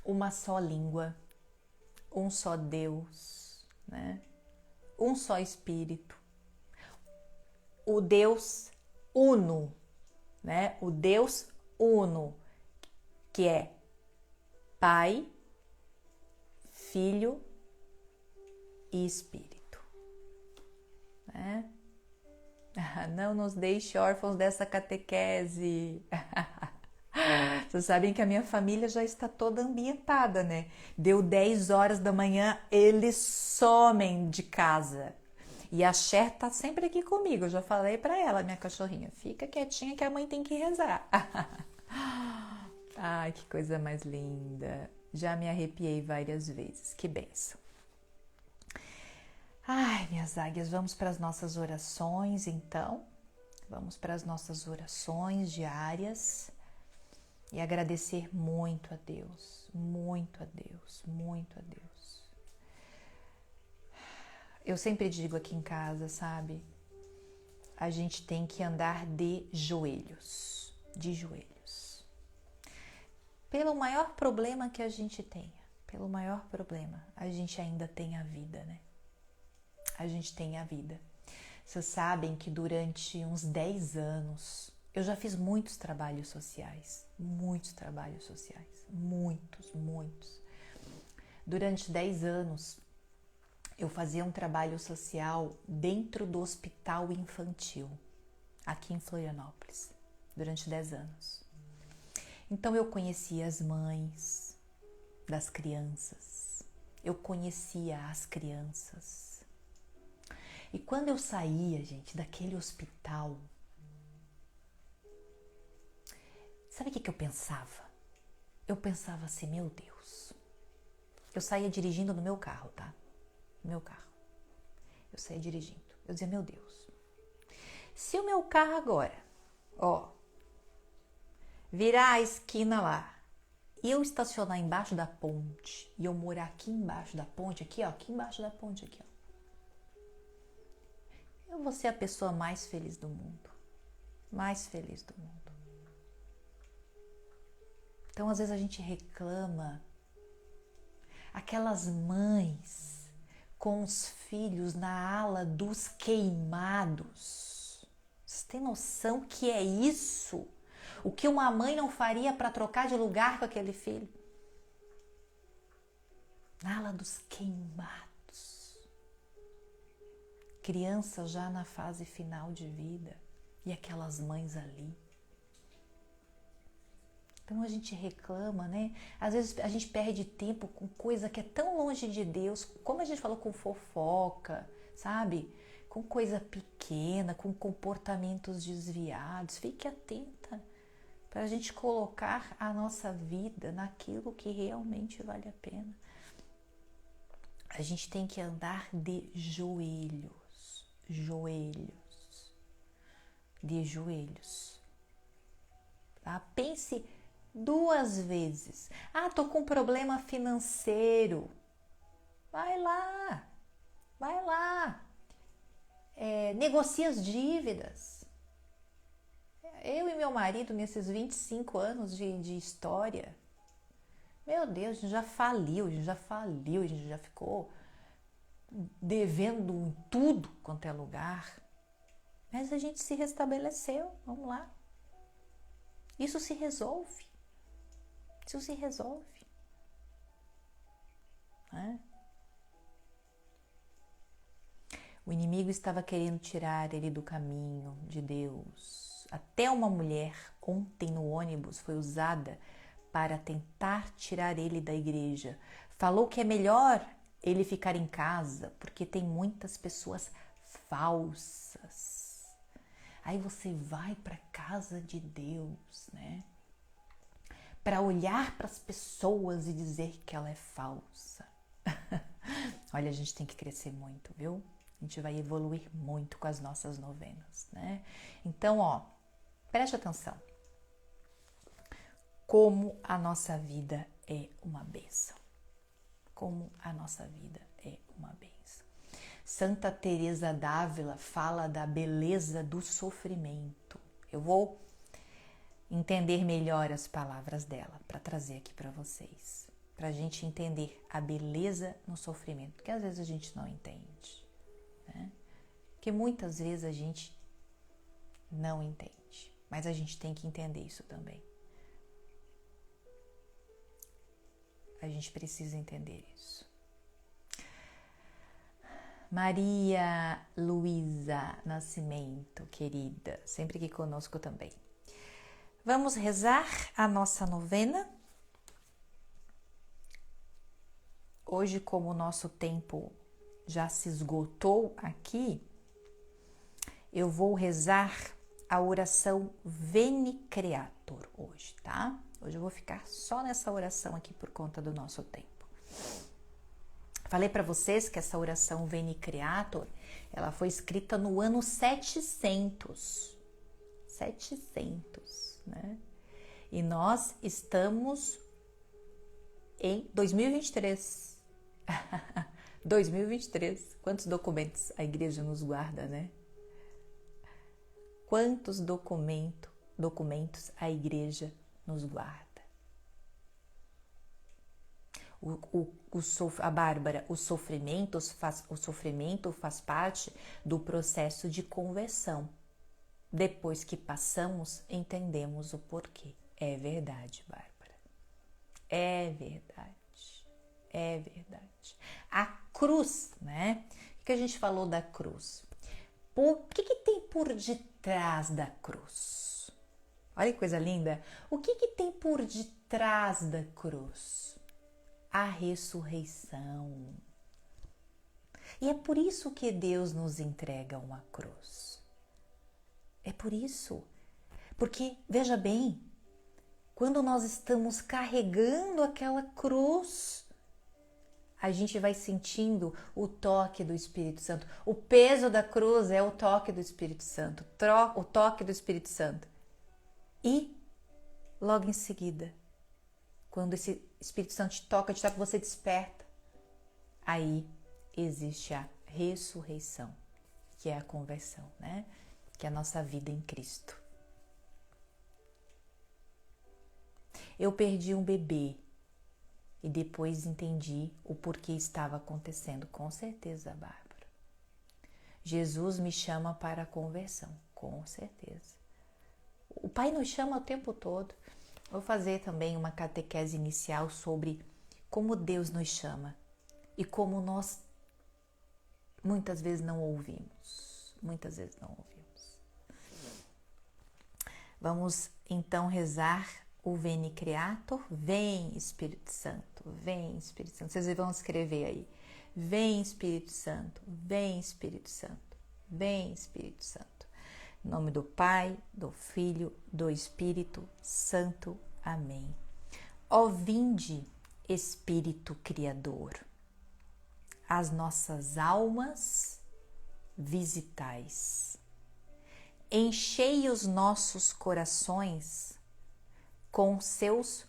uma só língua, um só Deus, né? Um só Espírito. O Deus uno, né? O Deus uno, que é Pai, Filho e Espírito, né? Não nos deixe órfãos dessa catequese. Vocês sabem que a minha família já está toda ambientada, né? Deu 10 horas da manhã, eles somem de casa. E a Cher tá sempre aqui comigo. Eu já falei para ela, minha cachorrinha, fica quietinha que a mãe tem que rezar. Ai, que coisa mais linda. Já me arrepiei várias vezes. Que bênção. Ai, minhas águias, vamos para as nossas orações, então. Vamos para as nossas orações diárias e agradecer muito a Deus, muito a Deus, muito a Deus. Eu sempre digo aqui em casa, sabe? A gente tem que andar de joelhos, Pelo maior problema que a gente tenha, pelo maior problema, a gente ainda tem a vida, né? A gente tem a vida. Vocês sabem que durante uns 10 anos eu já fiz muitos trabalhos sociais. Muitos. Durante 10 anos eu fazia um trabalho social dentro do hospital infantil, aqui em Florianópolis, durante 10 anos. Então eu conhecia as mães das crianças, eu conhecia as crianças. E quando eu saía, gente, daquele hospital, sabe o que eu pensava? Eu pensava assim, meu Deus. Eu saía dirigindo no meu carro, tá? No meu carro. Eu saía dirigindo. Eu dizia, meu Deus. Se o meu carro agora, virar a esquina lá, e eu estacionar embaixo da ponte, e eu morar aqui embaixo da ponte, aqui embaixo da ponte, aqui, ó. Eu vou ser a pessoa mais feliz do mundo. Mais feliz do mundo. Então, às vezes a gente reclama. Aquelas mães com os filhos na ala dos queimados. Vocês têm noção que é isso? O que uma mãe não faria para trocar de lugar com aquele filho? Na ala dos queimados. Criança já na fase final de vida e aquelas mães ali. Então a gente reclama, né? Às vezes a gente perde tempo com coisa que é tão longe de Deus, como a gente falou, com fofoca, sabe? Com coisa pequena, com comportamentos desviados. Fique atenta para a gente colocar a nossa vida naquilo que realmente vale a pena. A gente tem que andar de joelhos. De joelhos, tá? Pense 2 vezes. Tô com problema financeiro. Vai lá. Negocia as dívidas. Eu e meu marido, nesses 25 anos de história, meu Deus, a gente já faliu, a gente já ficou devendo em tudo quanto é lugar, mas a gente se restabeleceu, vamos lá. Isso se resolve, né? O inimigo estava querendo tirar ele do caminho de Deus. Até uma mulher ontem no ônibus foi usada para tentar tirar ele da igreja. Falou que é melhor ele ficar em casa, porque tem muitas pessoas falsas. Aí você vai para a casa de Deus, né? Para olhar para as pessoas e dizer que ela é falsa. Olha, a gente tem que crescer muito, viu? A gente vai evoluir muito com as nossas novenas, né? Então, preste atenção. Como a nossa vida é uma bênção. Santa Teresa d'Ávila fala da beleza do sofrimento. Eu vou entender melhor as palavras dela para trazer aqui para vocês, para a gente entender a beleza no sofrimento, porque às vezes a gente não entende, né? Porque muitas vezes a gente não entende, mas a gente tem que entender isso também. A gente precisa entender isso. Maria Luísa Nascimento, querida, sempre aqui conosco também. Vamos rezar a nossa novena. Hoje, como o nosso tempo já se esgotou aqui, eu vou rezar a oração Veni Creator hoje, tá? Hoje eu vou ficar só nessa oração aqui por conta do nosso tempo. Falei para vocês que essa oração Veni Creator, ela foi escrita no ano 700, né? E nós estamos em 2023. 2023. Quantos documentos a igreja nos guarda, né? Quantos documentos a igreja nos guarda? A Bárbara, o sofrimento faz parte do processo de conversão. Depois que passamos, entendemos o porquê. É verdade, Bárbara. É verdade. É verdade. A cruz, né? O que a gente falou da cruz? O que tem por detrás da cruz? Olha que coisa linda. O que tem por detrás da cruz? A ressurreição. E é por isso que Deus nos entrega uma cruz. É por isso. Porque, veja bem, quando nós estamos carregando aquela cruz, a gente vai sentindo o toque do Espírito Santo. O peso da cruz é o toque do Espírito Santo. O toque do Espírito Santo. E, logo em seguida, quando esse Espírito Santo te toca, você desperta. Aí existe a ressurreição, que é a conversão, né? Que é a nossa vida em Cristo. Eu perdi um bebê e depois entendi o porquê estava acontecendo. Com certeza, Bárbara. Jesus me chama para a conversão, com certeza. O Pai nos chama o tempo todo. Vou fazer também uma catequese inicial sobre como Deus nos chama e como nós muitas vezes não ouvimos. Muitas vezes não ouvimos. Vamos então rezar o Veni Creator. Vem, Espírito Santo, vem, Espírito Santo. Vocês vão escrever aí. Vem, Espírito Santo, vem, Espírito Santo, vem, Espírito Santo. Em nome do Pai, do Filho, do Espírito Santo. Amém. Ó vinde, Espírito Criador, as nossas almas visitais. Enchei os nossos corações com seus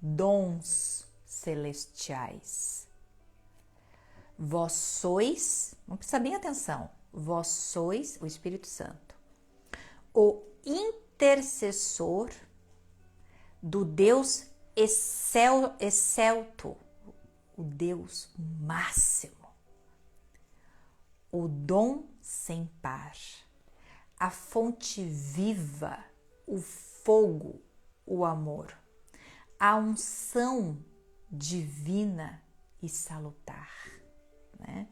dons celestiais. Vós sois, vamos prestar bem atenção, vós sois o Espírito Santo, o intercessor do Deus excelto, o Deus máximo, o dom sem par, a fonte viva, o fogo, o amor, a unção divina e salutar, né?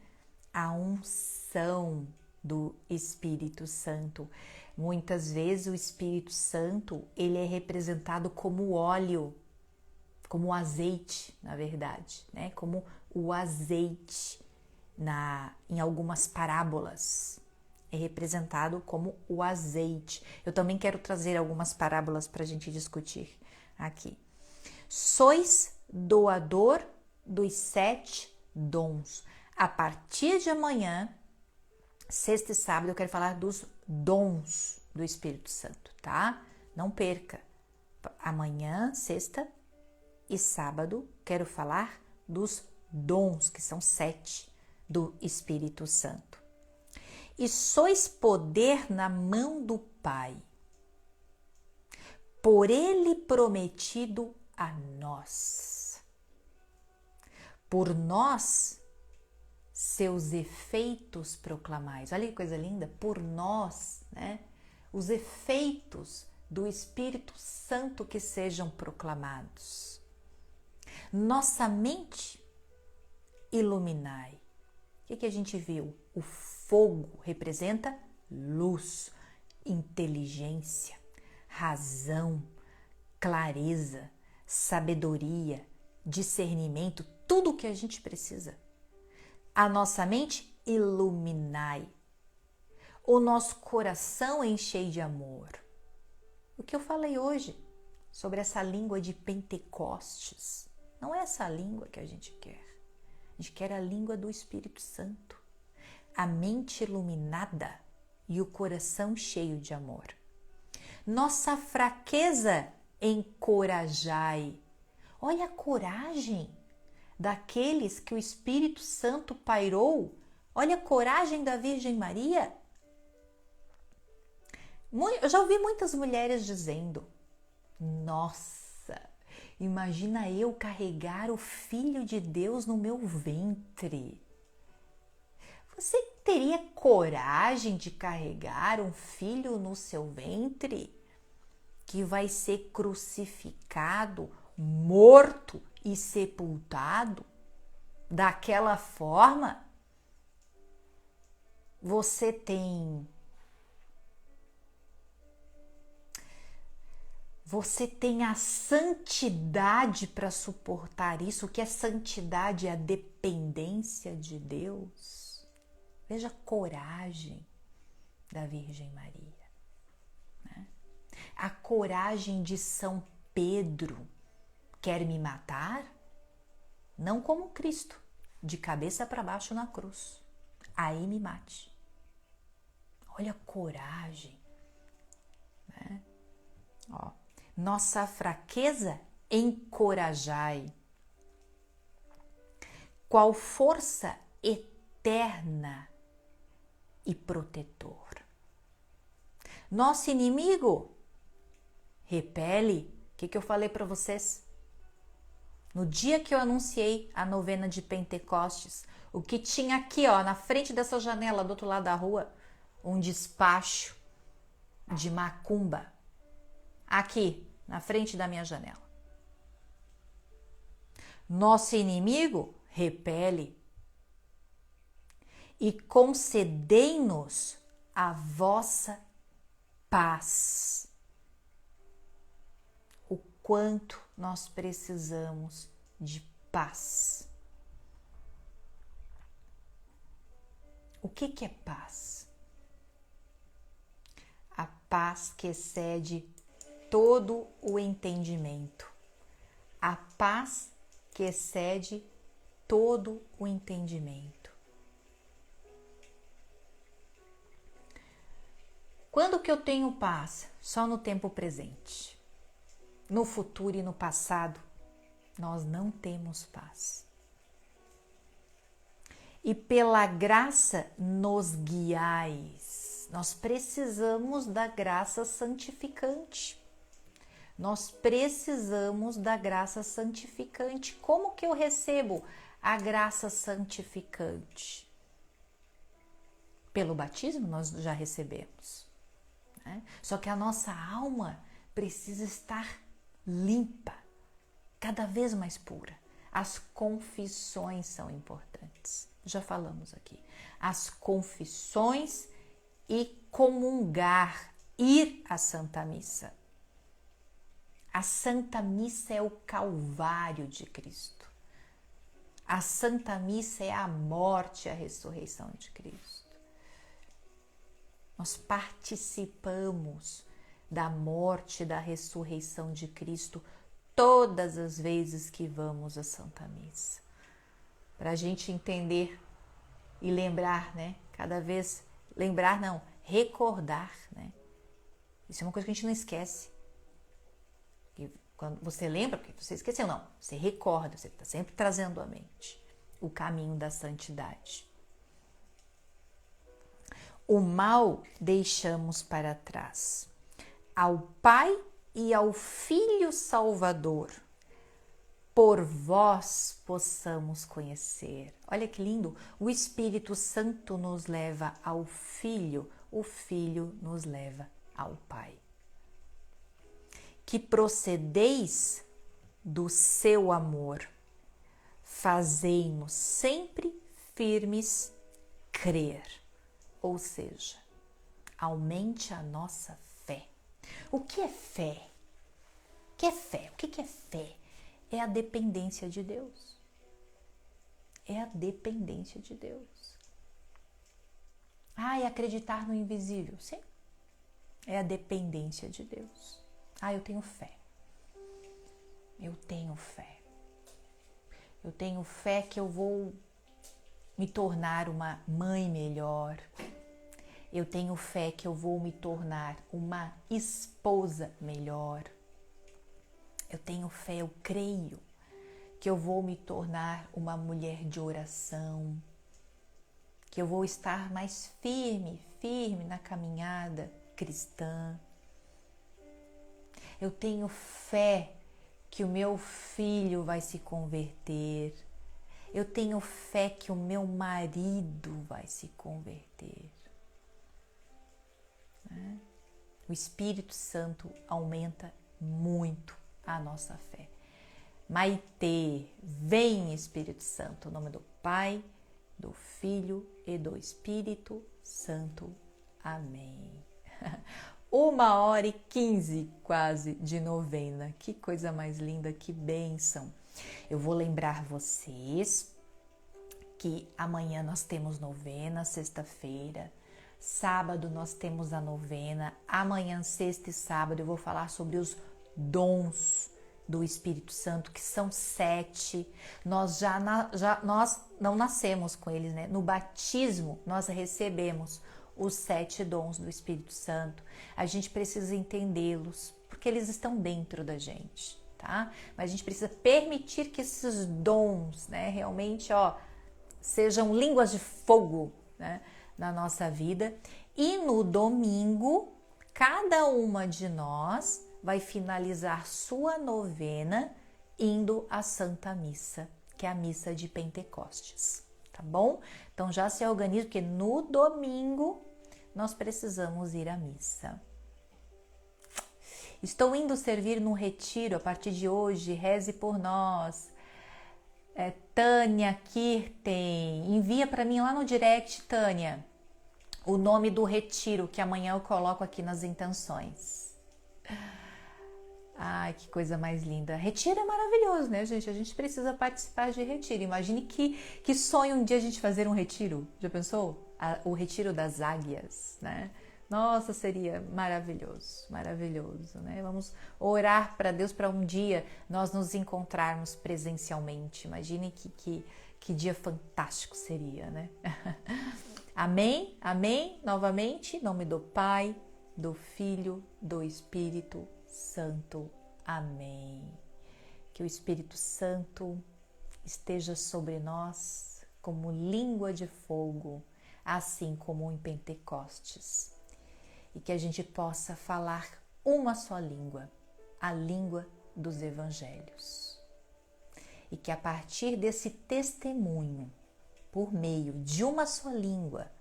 A unção do Espírito Santo. Muitas vezes o Espírito Santo, ele é representado como óleo, como azeite, na verdade, né? Como o azeite em algumas parábolas. É representado como o azeite. Eu também quero trazer algumas parábolas para a gente discutir aqui. Sois doador dos 7 dons. A partir de amanhã, sexta e sábado, eu quero falar dos dons do Espírito Santo, tá? Não perca. Amanhã, sexta e sábado, quero falar dos dons, que são 7 do Espírito Santo. E sois poder na mão do Pai, por ele prometido a nós. Por nós, seus efeitos proclamais. Olha que coisa linda, por nós, né? Os efeitos do Espírito Santo que sejam proclamados. Nossa mente iluminai. O que a gente viu? O fogo representa luz, inteligência, razão, clareza, sabedoria, discernimento, tudo o que a gente precisa. A nossa mente iluminai. O nosso coração enchei de amor. O que eu falei hoje sobre essa língua de Pentecostes, não é essa língua que a gente quer. A gente quer a língua do Espírito Santo. A mente iluminada e o coração cheio de amor. Nossa fraqueza encorajai. Olha a coragem daqueles que o Espírito Santo pairou. Olha a coragem da Virgem Maria. Eu já ouvi muitas mulheres dizendo: nossa, imagina eu carregar o Filho de Deus no meu ventre. Você teria coragem de carregar um filho no seu ventre que vai ser crucificado, morto e sepultado daquela forma? Você tem a santidade para suportar isso. O que é santidade? É a dependência de Deus. Veja a coragem da Virgem Maria, né? A coragem de São Pedro. Quer me matar? Não como Cristo, de cabeça para baixo na cruz. Aí me mate. Olha a coragem, né? Ó, nossa fraqueza encorajai. Qual força eterna e protetor. Nosso inimigo repele. O que eu falei para vocês? No dia que eu anunciei a novena de Pentecostes, o que tinha aqui, ó, na frente dessa janela, do outro lado da rua, um despacho de macumba. Aqui, na frente da minha janela. Nosso inimigo repele. E concedei-nos a vossa paz. O quanto nós precisamos de paz. O que é paz? A paz que excede todo o entendimento. A paz que excede todo o entendimento. Quando que eu tenho paz? Só no tempo presente. No futuro e no passado, nós não temos paz. E pela graça nos guiais. Nós precisamos da graça santificante. Nós precisamos da graça santificante. Como que eu recebo a graça santificante? Pelo batismo nós já recebemos, né? Só que a nossa alma precisa estar limpa, cada vez mais pura. As confissões são importantes. Já falamos aqui. As confissões e comungar, ir à Santa Missa. A Santa Missa é o Calvário de Cristo. A Santa Missa é a morte e a ressurreição de Cristo. Nós participamos da morte e da ressurreição de Cristo todas as vezes que vamos à Santa Missa. Para a gente entender e lembrar, né? Cada vez, lembrar não, recordar, né? Isso é uma coisa que a gente não esquece. E quando você lembra, porque você esqueceu, não. Você recorda, você está sempre trazendo à mente o caminho da santidade. O mal deixamos para trás. Ao Pai e ao Filho Salvador, por vós possamos conhecer. Olha que lindo! O Espírito Santo nos leva ao Filho, o Filho nos leva ao Pai. Que procedeis do seu amor, fazei-nos sempre firmes crer. Ou seja, aumente a nossa fé. O que é fé? O que é fé? O que é fé? É a dependência de Deus. É a dependência de Deus. E acreditar no invisível. Sim. É a dependência de Deus. Eu tenho fé. Eu tenho fé. Eu tenho fé que eu vou me tornar uma mãe melhor. Eu tenho fé que eu vou me tornar uma esposa melhor. Eu tenho fé, eu creio que eu vou me tornar uma mulher de oração, que eu vou estar mais firme na caminhada cristã. Eu tenho fé que o meu filho vai se converter. Eu tenho fé que o meu marido vai se converter. O Espírito Santo aumenta muito a nossa fé. Maitê, vem Espírito Santo, em nome do Pai, do Filho e do Espírito Santo. Amém. 1h15 quase de novena. Que coisa mais linda, que bênção. Eu vou lembrar vocês que amanhã nós temos novena, sexta-feira. Sábado nós temos a novena. Amanhã, sexta e sábado, eu vou falar sobre os dons do Espírito Santo, que são 7. Nós nós não nascemos com eles, né? No batismo nós recebemos os 7 dons do Espírito Santo. A gente precisa entendê-los, porque eles estão dentro da gente, tá? Mas a gente precisa permitir que esses dons, né, realmente, sejam línguas de fogo, né, na nossa vida. E no domingo, cada uma de nós vai finalizar sua novena indo à Santa Missa, que é a missa de Pentecostes, tá bom? Então já se organiza, porque no domingo nós precisamos ir à missa. Estou indo servir num retiro a partir de hoje, reze por nós. Tânia Kirten, envia para mim lá no direct, Tânia, o nome do retiro, que amanhã eu coloco aqui nas intenções. Ai, que coisa mais linda. Retiro é maravilhoso, né, gente? A gente precisa participar de retiro. Imagine que sonho um dia a gente fazer um retiro. Já pensou? O retiro das águias, né? Nossa, seria maravilhoso, maravilhoso, né? Vamos orar para Deus para um dia nós nos encontrarmos presencialmente. Imagine que dia fantástico seria, né? Amém? Amém? Novamente, em nome do Pai, do Filho, do Espírito Santo. Amém. Que o Espírito Santo esteja sobre nós como língua de fogo, assim como em Pentecostes. E que a gente possa falar uma só língua, a língua dos evangelhos. E que a partir desse testemunho, por meio de uma só língua,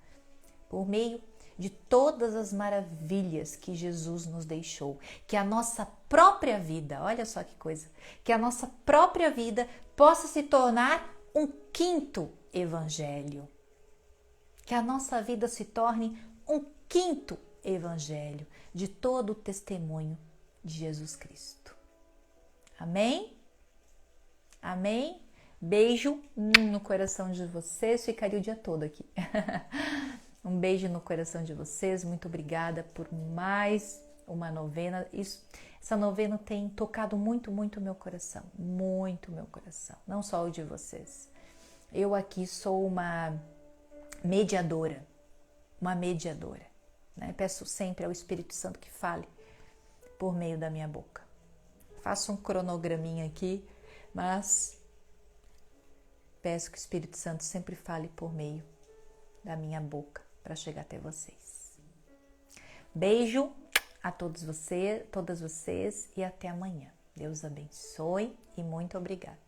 por meio de todas as maravilhas que Jesus nos deixou, que a nossa própria vida, olha só que coisa, que a nossa própria vida possa se tornar um 5º evangelho. Que a nossa vida se torne um 5º evangelho de todo o testemunho de Jesus Cristo. Amém? Amém? Beijo no coração de vocês, ficaria o dia todo aqui. Um beijo no coração de vocês, muito obrigada por mais uma novena. Essa novena tem tocado muito, muito o meu coração, não só o de vocês. Eu aqui sou uma mediadora, né? Peço sempre ao Espírito Santo que fale por meio da minha boca. Faço um cronograminha aqui, mas peço que o Espírito Santo sempre fale por meio da minha boca, para chegar até vocês. Beijo a todos vocês, todas vocês e até amanhã. Deus abençoe e muito obrigada.